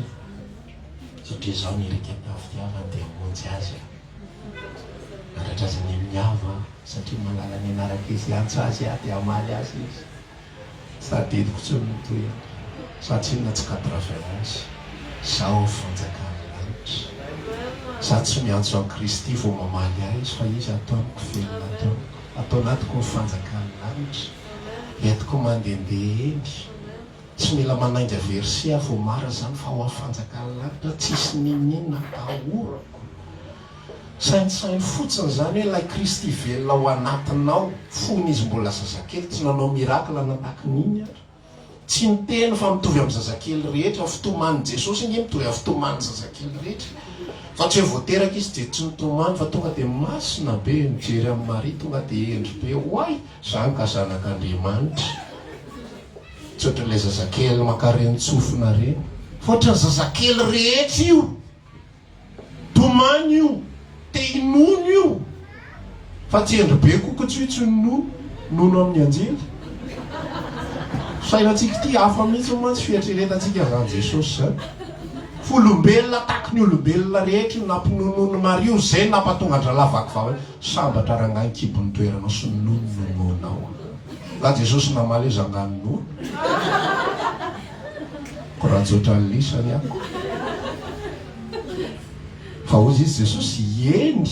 S3: Satria zao ny erika miavitiavana dia monjy azy naratra azy ny miava satria malala ny anaraka izy antso azy dia amaly azy izy. Sadidiko tsy mitoy satria na tsy 91 zao fanjakany lanitra. Za tsy miantso an'i Kristy vao mamaly ahy izy fa izy ataoniko velona atao anatiko ny fanjakany lanitra. Entiko mandehandeha eny tsy mila manainga versia vo mara zany fa ho afanjakany lanitra tsisy ninina tahorako saintsainy fotsiny zany hoe lay Kristy velona ao anatinao fony izy mbola zazakely tsy nanao mirakla natakin'iny ary tsy niteny fa mitovy amin'ny zazakely rehetra fitoman'i Jesosy inge mitovy amin'ny fitoman'ny zazakely rehetra fa tsy hoe voateraka izy de tsy nitomany fa tonga de masina be mijery amin'ny Maria tonga de endry be hoay zany ka zanak'Andriamanitra tsy ohatran'ilay zazakely makareny-tsofina reny fa ohatran'ny zazakely rehetra io tomany io te hinono io fa tsy endry be koa tsy hoe tsy nono amin'ny anjely sainatsika ty hafa mihitsy mantsy fieritreretantsika zany Jesosy zany folombelona taky ny olombelona rehetra io nampinonono Maria io zay nampatonga lavaka vava sambatra rangahy kibony toeranao sy nonononao ka Jesosy namaly zanganono koratsotrany ako fa ozy izy Jesosy eny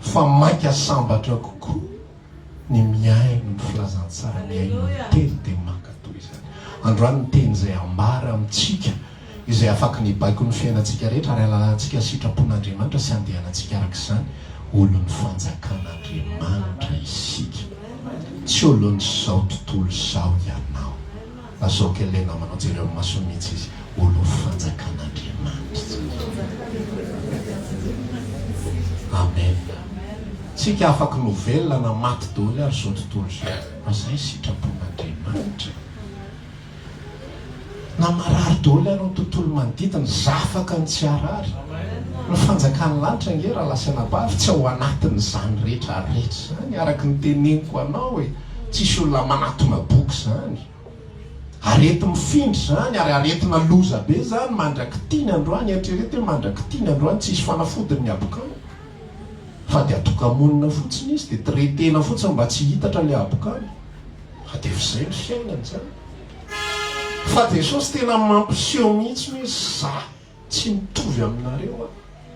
S3: fa maika sambatra kokoa ny miaino ny filazantsara miaino ny teny de mankatoy zany androany ny teny zay ambara amitsika izay afaky ny baiko ny fiainantsika rehetra ary alalantsika sitrapon'Andriamanitra sy andehanantsika arak'izany olon'ny fanjakan'Andriamanitra isika tsy olon'ny zao tontolo zao ianao azao kele namanao jereo amin'ny maso mihitsy izy olon'ny fanjakan'Andriamanitra amen tsika afaky novelona na maty daholo ary zao tontolo zao fa zay sitrapon'Andriamanitra na marary daholo ianao tontolo manodidina zafaka ny tsy arary ny fanjakan'ny lanitra nge raha lasana bavy tsy ao anatin'izany rehetra rehetra zany araky ny teneniko anao hoe tsisy olona manatona boky zany arety mifindry zany ary aretina loza be zany mandraky tiany androany eritrerety hoe mandraky tiany androany tsisy fanafodiny ny abokany fa de atokamonina fotsiny izy de tretena fotsiny mba tsy hitatra le abokany fa de zay ny fiainany zany fa Jesosy tena mampiseho mihitsy hoe za tsy mitovy aminareo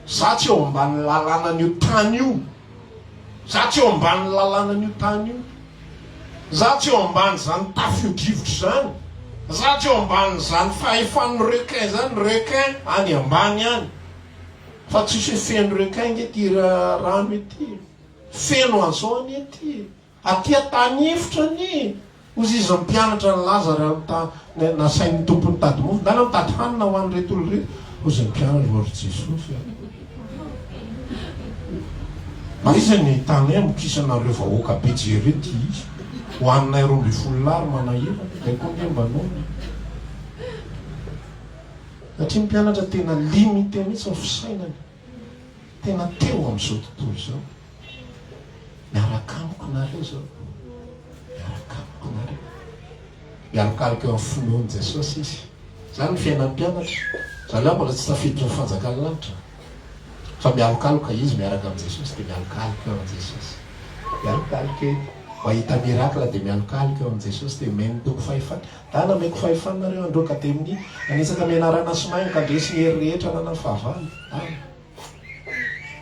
S3: za tsy eo ambany lalànan'io tany io za tsy eo ambany lalànan'io tany io za tsy eo ambany zany tafio-drivotra zany za tsy eo ambany zany fahefan'ny requin zany requin any ambany any fa tsisy hoe feno requin nge ty rano ety feno an'izao any ety aty tany efitra any ozy izy mpianatra ny Lazara nasain'ny tompony tady mofo ndana mitady hanina ho an'ny retolo reto ozy mpianatra vory Jesosy ma izy ny tany mokisana reo vahoaka be jerety izy ho anina 12 lary manahira day koa nge mbanona satria mpianatra tena limité mihitsy ny fisainany tena teo amin'izao tontolo zao miaraka amiko nareo zao miaraka amiko nareo mialokaloka eo amin'ny finoany Jesosy izy zany ny fiainan'ny mpianatra zaleo mbola tsy tafiditra ny fanjakan'ny lanitra fa mialokaloka izy miaraka amin'ny Jesosy de mialokaloka eo amin'ny Jesosy mialokaloka mahita mirakla de mialokaloka eo amin'ny Jesosy de menitoko fahefana dana meko fahefana nareo androka de amin'ny anisaka mianarana somainy ka ndresy ny hery rehetra nana fahavany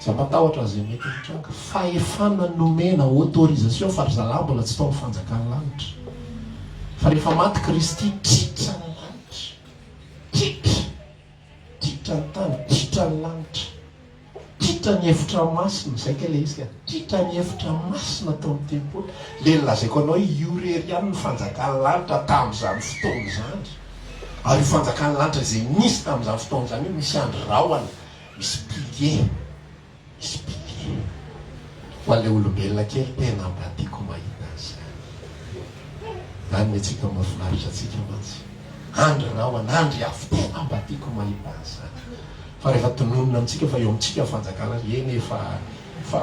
S3: za matahotra zay mety mitranga fahefana nomena autorisation fa ry zalahy mbola tsy tao amin'ny fanjakan'ny lanitra fa rehefa maty Kristy tritra ny lanitra tritra ny tany tritra ny lanitra tritra ny efitra masina zay ke le izy ka tritra ny efitra masina tao amin'ny tempoly le lazaiko anao io rery ihany ny fanjakan'ny lanitra tamin'izany fotoana zany ary io fanjakan'ny lanitra zay misy tamin'izany fotoana zany io misy androraoana misy pilier ho an'le olombelona kely tena mba tiako mahita zany ny atsika mahafinaritra atsika mantsy androraoana andry afo tena mba tiako mahita zany fa rehefa tononona amitsika fa eo amitsika fanjakana eny efa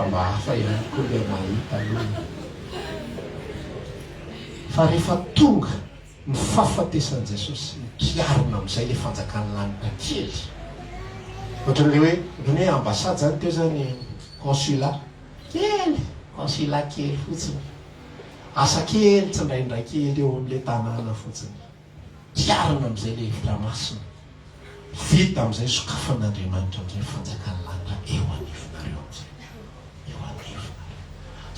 S3: mba hafa ihany koa le mahita aloha fa rehefa tonga ny fahafatesan'i Jesosy miarina amin'izay le fanjakan'ny lanitra kely ohatran'le hoe ambasady zany teo zany consulat kely fotsiny asa kely tsy ndraindray kely eo amin'le tanàna fotsiny miarina amin'izay le hevitra masina vita amin'izay sokafan'Andriamanitra amin'izay fanjakan'ny lanitra eo anifonareo amin'izay eo anifonareo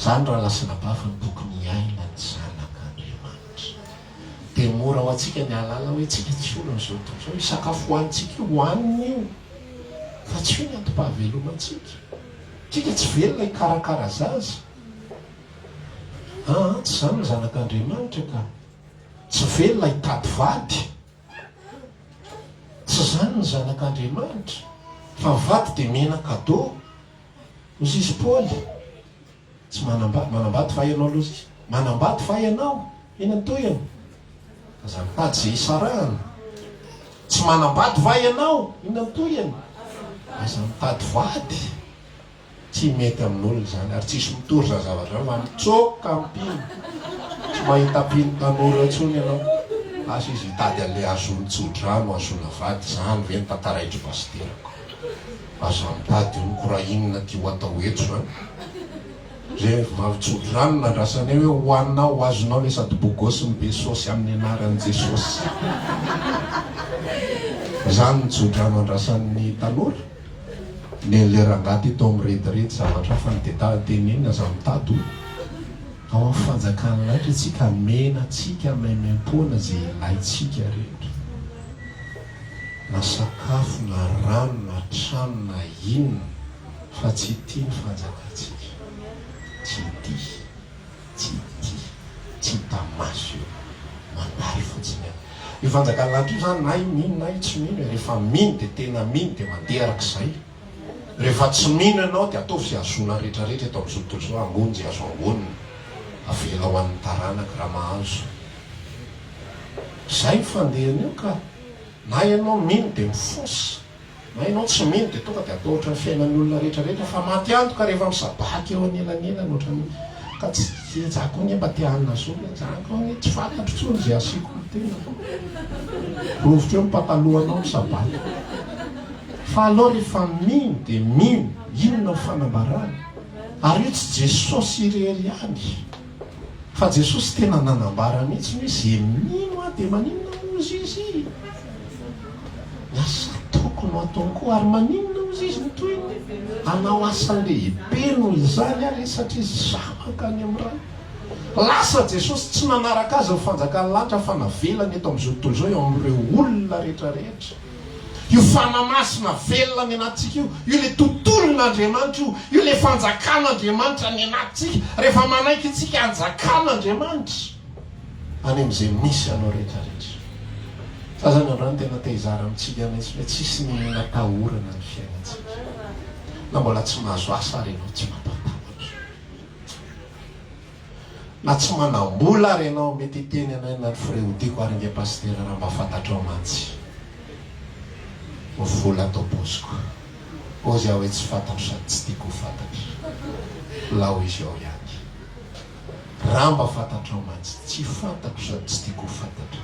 S3: zany raha lasina bava ny boky miaina ny zanak'Andriamanitra dia mora ho antsika ny alala hoe tsika tsy olona zao tontro zao isakafo hoanitsika hoaniny io fa tsy hoe ny antom-pahavelomantsika tsika tsy velona hikarakara zaza tsy zany ny zanak'Andriamanitra ka tsy velona hitady vady tsy zany ny zanak'Andriamanitra fa vady dia mena kadô ozy izy Paoly tsy manambady va ianao aloha izy manambady va ianao eny antoyana aza mitady zay isarahana tsy manambady va ianao eny antoyana aza mitady vady tsy mety amin'olona zany ary tsisy mitory za zavatra fa mitsoka ampino tsy mahita pino tanora ntsony ianao asa izy hitady an'le azony tsodrano azona vady zany ve ny tantaraitry pasterako aza mitady nikorahinina ty ho atao eto zany zay mavitsodrano nandrasany hoe hoaninao ho azonao le sady bogosy ny be sosy amin'ny anaran'i Jesosy zany nitsodrano andrasan'ny tanora le rangaty tao ami'redirety zavatra fa nydetateniny aza mitady ao amin'ny fanjakana lahatra tsika mena tsika maimaimpona zay ilaitsika rehetra na sakafo na rano na trano na inona fa tsy tia ny fanjakatsika tsy tamaso io mandary fotsiny io fanjakana lahatra io zany na mino na tsy mino rehefa mino dia tena mino dia mandeha arak'izay rehefa tsy mino ianao dia ataovy zay azona rehetrarehetra eto amin'izao tontolo zao ambony zay azo amboniny avela ho an'ny taranaka raha mahazo zay mifandehana io ka na ianao mino dia mifosa na ianao tsy mino dia tonga dia atao ohatra ny fiainan'ny olona rehetrarehetra fa maty antoka rehefa misabaky eo anelanelany ohatrany ka tsy zako ny mba tianina zona zako ny tsy fantatro tsony zay asiko ny tena rovitra eo mipatalohanao misabaky fa aloha rehefa mino dia mino inona fanambarana ary io tsy Jesosy irery ihany fa Jesosy tena nanambara mihitsy hoe zay mino dia maninona ozy izy miasa tokony ataoko ary maninona ozy izy nytoyny anao asan-lehibe no izany ary satria zamaka any amin'ny raha lasa Jesosy tsy nanaraka azy nyfanjakany lanitra fa navelany eto amin'izao tontolo zao eo amin'ireo olona rehetrarehetra io fanamasina velona ny anatsika io le tontolon'Andriamanitra io le fanjakan'Andriamanitra ny anatsika rehefa manaiky itsika anjakan'Andriamanitra any amin'izay misy anao rehetrarehetra fa zany androany tena tehizara amintsika mihitsy hoe tsisy ny natahorana ny fiainatsika na mbola tsy mahazo asa ary ianao tsy mampatahotra na tsy manam-bola ary ianao mety hiteny anay na firehodiko ary nge pastera raha mba fantatrao mantsy vola atao bosiko ozy aho hoe tsy fantatro sady tsy tiako ho fantatra lao izy ao ihany raha mba fantatrao mantsy tsy fantatro sady tsy tiako ho fantatra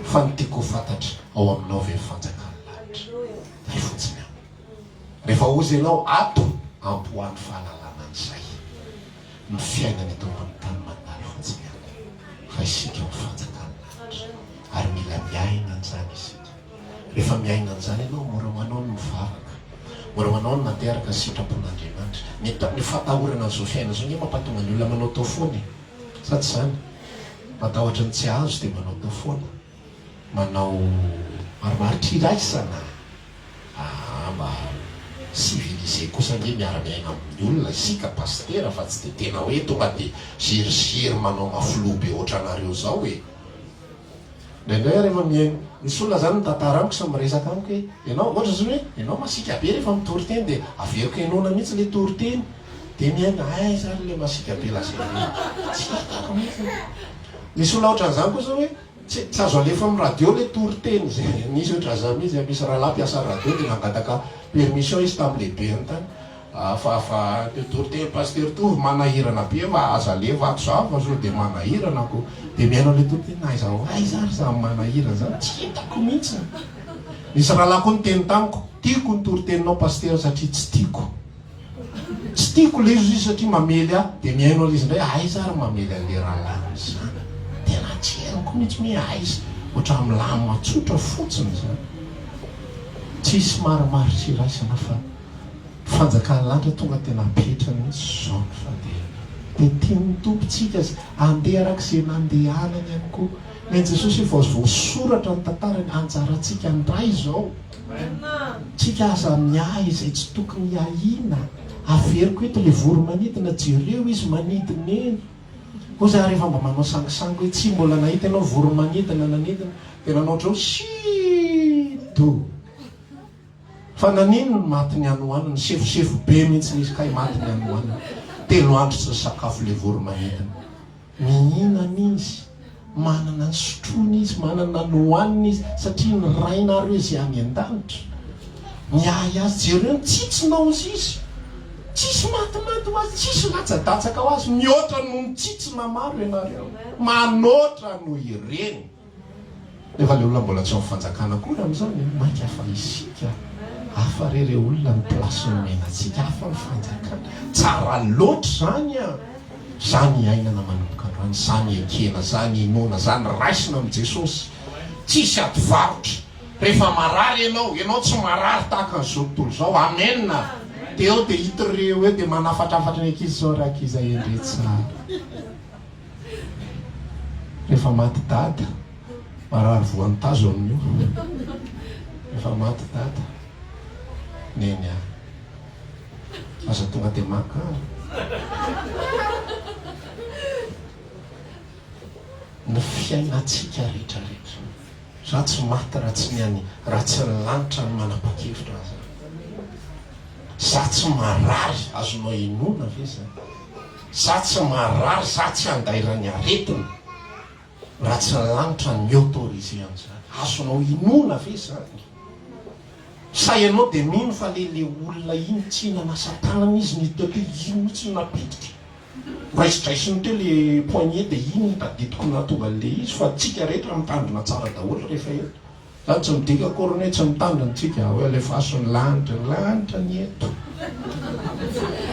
S3: fa ny tiako ho fantatra ao aminao ve fanjakany lanitra zay fotsiny aho rehefa ozy ianao ato ampoany fahalalana an'izay ny fiainany eto ambony tany mandalo fotsiny aho fa isika ho fanjakany lanitra ary mila miaina an'izany isika rehefa miaina an'izany ianao mora hoanao ny mivavaka mora hoanao ny manteraka sitrapon'Andriamanitra ny fatahorana an'izao fiaina zao nge mampatonga ny olona manao tao foana sa tsy zany matahotra ny tsy azo dia manao tao foana manao maromaritra iraisana mba civilisé kosa nge miara-miaina amin'ny olona isika pastera fa tsy dia tena hoe tonga dia ziriziry manao mafolobe oatra anareo zao hoe ndraindray rehefa miaina misy olona zany mitantara amiko sa miresaka amiko hoe ianao ohatra zany hoe ianao masika be rehefa mitory teny dia averiko enona mihitsy le tory teny dia miaina ay zany le masika be lazay tsy hitako mihitsy misy olona ohatran'izany kosa hoe tsy azo alefa amin'ny radio le tory teny zay nisy ohatra za mihitsy misy rahalahy mpiasa radio dia nangataka permission izy tamin'lehibe ny tany fa tory teny pasteur tovy manahirana be fa aza alefa ato zava so dia manahirana ko dia miainao le tory teny naizao ay zary za manahirana zany tsy hitako mihitsy misy rahalahy koa ny teny tamiko tiako ny tory teninao pasteur satria tsy tiako le izy satria mamely aho dia miainao le izy ndray ay zary mamely an'le rahalahy zany tena tsy hainako mihitsy hoe aiza ohatra milamy matsotra fotsiny zany tsisy marimaritra iraisana fa fanjakany lanitra tonga tena petra mihitsy zao ny fandehana dia tian'ny tompontsika andeha arak'izay nandehanany ihany koa men Jesosy voasoratra ny tantarany anjarantsika ndray zao tsika aza miahy izay tsy tokony ahina averiko eto le voromanidina jereo izy manidina eny koa za rehefa mba manao sangisangy hoe tsy mbola nahita ianao voromanidina nanidina dia nanao ohatrao sido fa nanino ny matiny anoana ny sefosefo be mihitsy nisy kay matiny anoana 3 andro tsy sakafo le voromanidina mihinana izy manana ny sotrony izy manana ny hoanina izy satria ny rainaro hoe zay any an-danitra miahy azy jereo nitsitsinao izy izy tsisy matimaty ho azy tsisy latsadatsaka ho azy mihoatra no mitsitsina maro ianareo manoatra no ireny nefa le olona mbola tsy mifanjakana koa am'izany mainka afa isika afa rere olona ny plasy menatsika afa mifanjakana tsara loatra zany a zany ainana manomboka androany zany ekena zany inona zany raisina am' Jesosy tsisy ady varotra rehefa marary ianao tsy marary tahaka an'izao tontolo zao amenna de eo de hitoreo hoe de manafatrafatra ny ankizy zao raha ankizy endre tsara rehefa maty dada marary voantazo amin'io rehefa maty dada neny aza tonga de maka ny fiainatsika rehetrarehetra za tsy maty raha tsy niany raha tsy ny lanitra ny manapa-kevitra aza za tsy marary azonao inona ve zany za tsy marary za tsy andairany aretina raha tsy ny lanitra ny autorisé an'zany azonao inona ve zany sa ianao de mino fa le olona iny tsy nanasa-tanana izy nyteo te ino tsy napitika raisodraisiny teo le poignet de iny tadidiko natonga le izy fa tsika rehetra mitandrina tsara daholo rehefa eo zany tsy midika akory hoe tsy mitandrinatsika hoe alefaso ny lanitra ny eto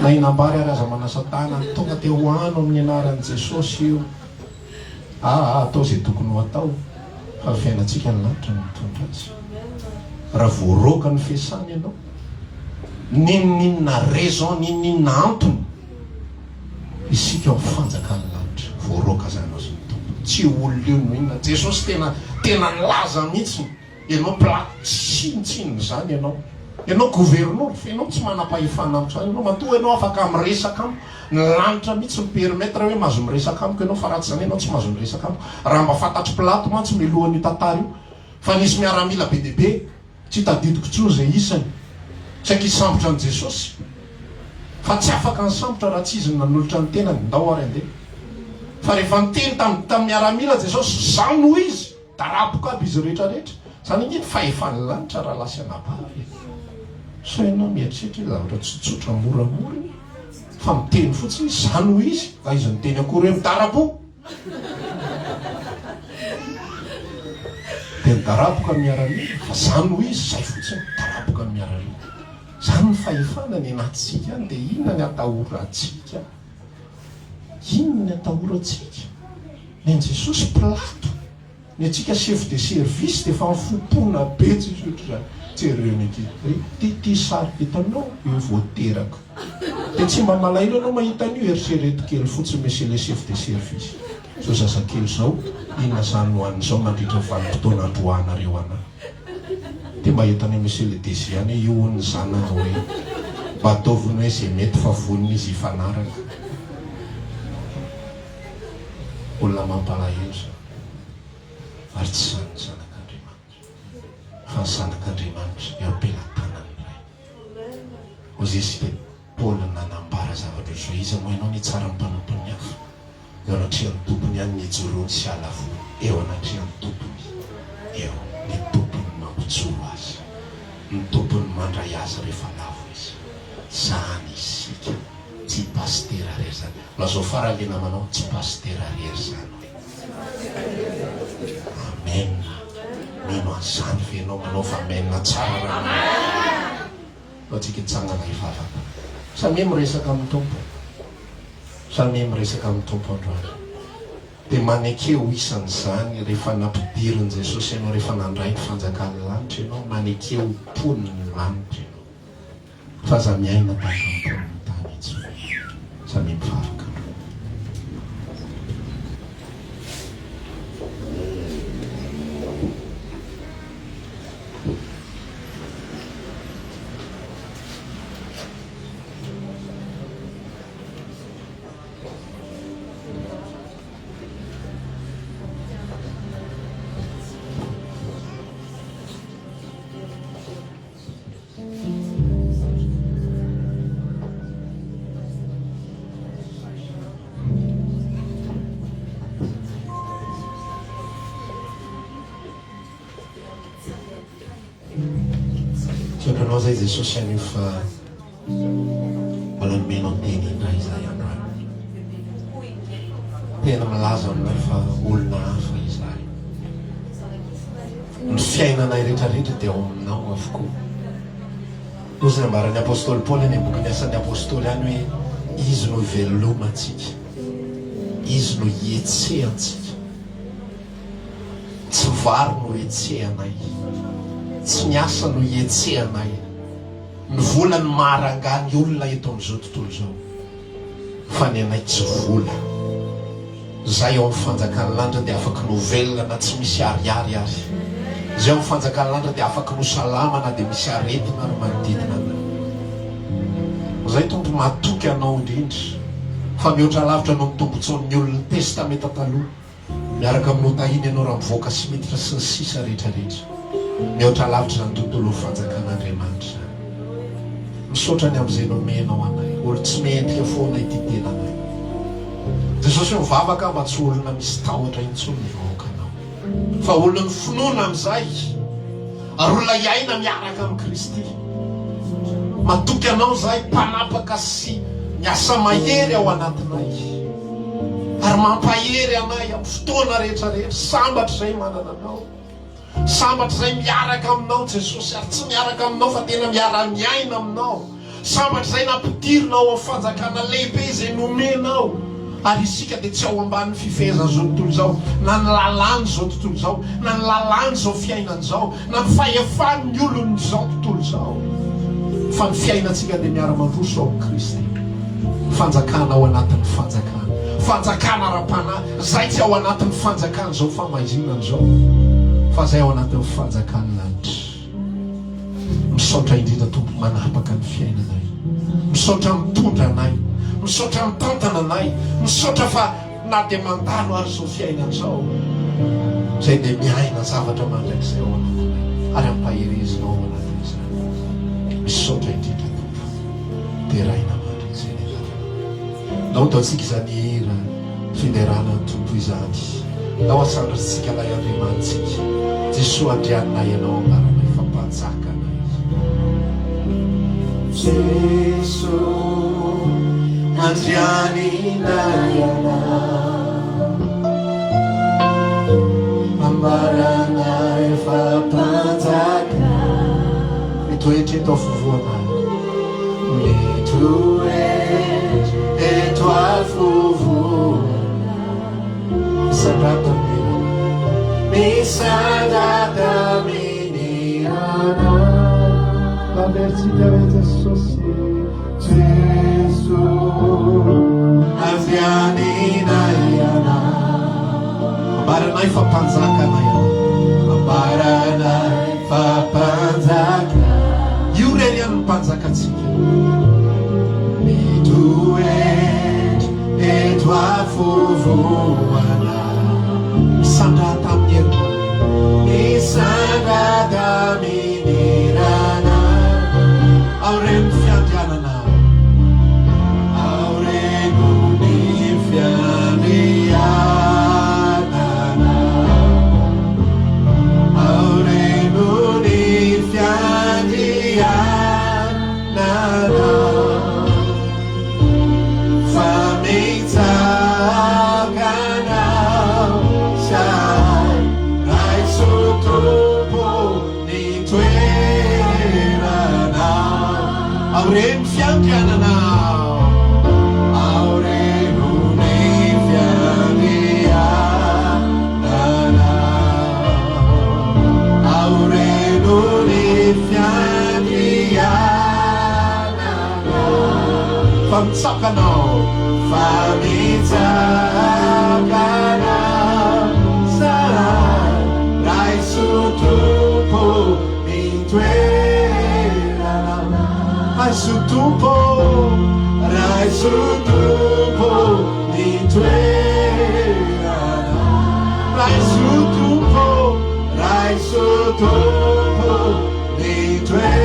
S3: na inambary ary aza manasa-tana tonga te hoano amin'ny anaran'i Jesosy io atao zay tokony ho atao fa fiainatsika ny lanitra ny mitondra azy raha voaroka ny fiasany ianao ninninna raison ninninna antony isika mifanjaka ny lanitra voaroka zany azy mitombo tsy olona io no inona Jesosy tena nilaza mihitsy ianao platsinitsiny zany ianao gouverneur fa ianao tsy manam-pahefana am'zany ianao matoa ianao afaka miresaka am ny lanitra mihitsy mipermetre hoe mahazo miresaka amiko ianao fa raha tsy zany ianao tsy mahazo miresaka amiko raha mba fantatry Pilato mantsy milohan'io tantara io fa nisy miaramila be deaibe tsy tadidiko tsony zay isany tsy aiky hisambotra an' Jesosy fa tsy afaka nysambotra raha tsy izy nanolotra ny tenany ndao ary andeha fa rehefa niteny tam miaramila Jesosy zany noho izy da raboka aby izy rehetrarehetra zany iny fahefany lanitra raha lasy anabavy so ianao mieritreritra zavatra tsotsotra moramora fa miteny fotsiny zany noho izy fa izy niteny akory hoe midarabo de midaraboka miaramila fa zany noho izy zay fotsiny midaraboka miaramila zany ny fahefana ny anatsika any de inona ny atahoratsika inona ny atahoratsika ny an' Jesosy Pilato ny atsika chef de service de fa mifopona be tsisy ohatry zany tsereo nety ty sary hitanao io voateraka de tsy mba malailo anao mahita an'io eritrereto kely fotsiny misy le chef de service so zazakely zao inona zany hoan'izao mandritra vanim-potoana androanareo anahy de mba hitany misy le desiany io ny zanany hoe mba ataoviny hoe zay mety fa voniny izy hifanaraka olona mampalahelo zao ary tsy zany zanak'Andriamanitra fa ny zanak'Andriamanitra eo am-pelantanany ray ozy izy de Paoly nanambara zavatra zao izy moa ianao ny tsara mpanompony hafa eo anatrehan'ny tompony any nijoroany sy alavo eo anatrehan'ny tompony eo ny tompony mampitsoro azy ny tompony mandray azy rehefa lavo izy zany isika tsy pastera rery zany lazao faralena manao tsy pastera rery zany amen mino an'izany fe ianao manao fa amen tsara atsika itsangana hivavaka samy miresaka amin'ny tompo samy miresaka amin'ny tompo androany de manekeo isan'izany rehefa nampidiriny Jesosy ianao rehefa nandray ny fanjakany lanitra ianao manekeo poniny lanitra ianao fa za miaina tahaka amponiny tany itsy samy mivavaka Tsokanao zay Jesosy anio fa mbola nomenao teny indray izay androany. Tena malaza aminay fa olona hafa izahay. Ny fiainanay rehetrarehetra dia ao aminao avokoa. Noho izay ambaran'ny apôstôly Paoly any boky ny asan'ny apôstôly any hoe izy no ivelomantsika, izy no ietsehantsika. Tsy vary no etsehanay, tsy miasa no ietsehanay. Ny volany maranga ny olona eto amin'izao tontolo izao, fa ny anay tsy vola. Zay ao amin'ny fanjakan'ny lanitra dia afaka novelona na tsy misy ariary azy. Zay ao amin'ny fanjakan'ny lanitra dia afaka no salama na dia misy aretina ary manodidina anay. Zay tompo matoky anao indrindra fa mihoatra lavitra anao mitombontson'ny olon'ny testamenta taloha, miaraka amin'ny notahiny ianao raha mivoaka sy miditra sy ny sisa rehetrarehetra. Mihoatra lavitra zany tontolo fanjakan'Andriamanitra. Misaotra ny amin'izay nomenao anay, olo tsy mendrika foana ity tenanay. Jesosy mivavaka mba tsy olona misy tahotra intsony mivahoakanao, fa olona ny finoana amin'izay ary olona iaina miaraka amin'ny Kristy. Matoky anao zay mpanapaka sy miasa mahery ao anatinay ary mampahery anay amin'ny fotoana rehetrarehetra. Sambatra izay manana anao, sambatra izay miaraka aminao Jesosy, ary tsy miaraka aminao fa tena miara-miaina aminao. Sambatra izay nampidirinao amin'ny fanjakana lehibe izay nomenao, ary isika dia tsy ao ambanin'ny fifehezana zao tontolo izao, na ny lalàny zao tontolo izao, na ny lalàny zao fiainana izao, na ny fahefan'ny olony zao tontolo izao, fa ny fiainantsika dia miara-mandroso ao amin'ny Kristy. Fanjakana ao anatin'ny fanjakana, fanjakana ara-panahy. Zay tsy ao anatin'ny fanjakana zao famahizinana zao, fa zay ao anatin'ny fanjakana lanitra. Misaotra indrindra tompo manapaka ny fiainanay, misaotra mitondra anay, misaotra mitantana anay, misaotra fa na dia mandalo ary zao fiainana zao, zay dia miaina zavatra mandrakizay ao anatinay ary ampaherezinao ao anatin'izany. Misaotra indrindra tompo, teraina mandrakizay ny anarana. Nao ataontsika izany hira fiderana ny tompo izany, nao asandratsika lay Andriamanitsika. Jesosy andrianina ianao ambaranay fampanjaka anay.
S2: Jesosy andrianina ianao ambaranay fampanjaka. Mitoetra eto afovoanay, mitoetra eto afovoanay, misandrata misandrata minirana. Aversita Jesosy, Jesosy andrianina ianao ambaranay fampanjaka anay, ambaranay fampanjaka. Io reny ihany ny mpanjakatsika. Mitoetra eto afovoanay, misandrata amin'ny herinandro, misandrata minirana. Ao reny ny fiandrianana, ao reny ny fiandrianana, ao reny ny fiandrianana. Fa mitsakanao zay raiso tompo ny toerana. Ao reny fiandrianana, ao reny ny fiandrianana, ao reny ny fiandrianana. Fa mitsakanao, fa mitsakanao zay raiso tompo ny
S3: Raisotompo, raisotompo, ny toerana. Raisotompo, raisotompo, ny toerana.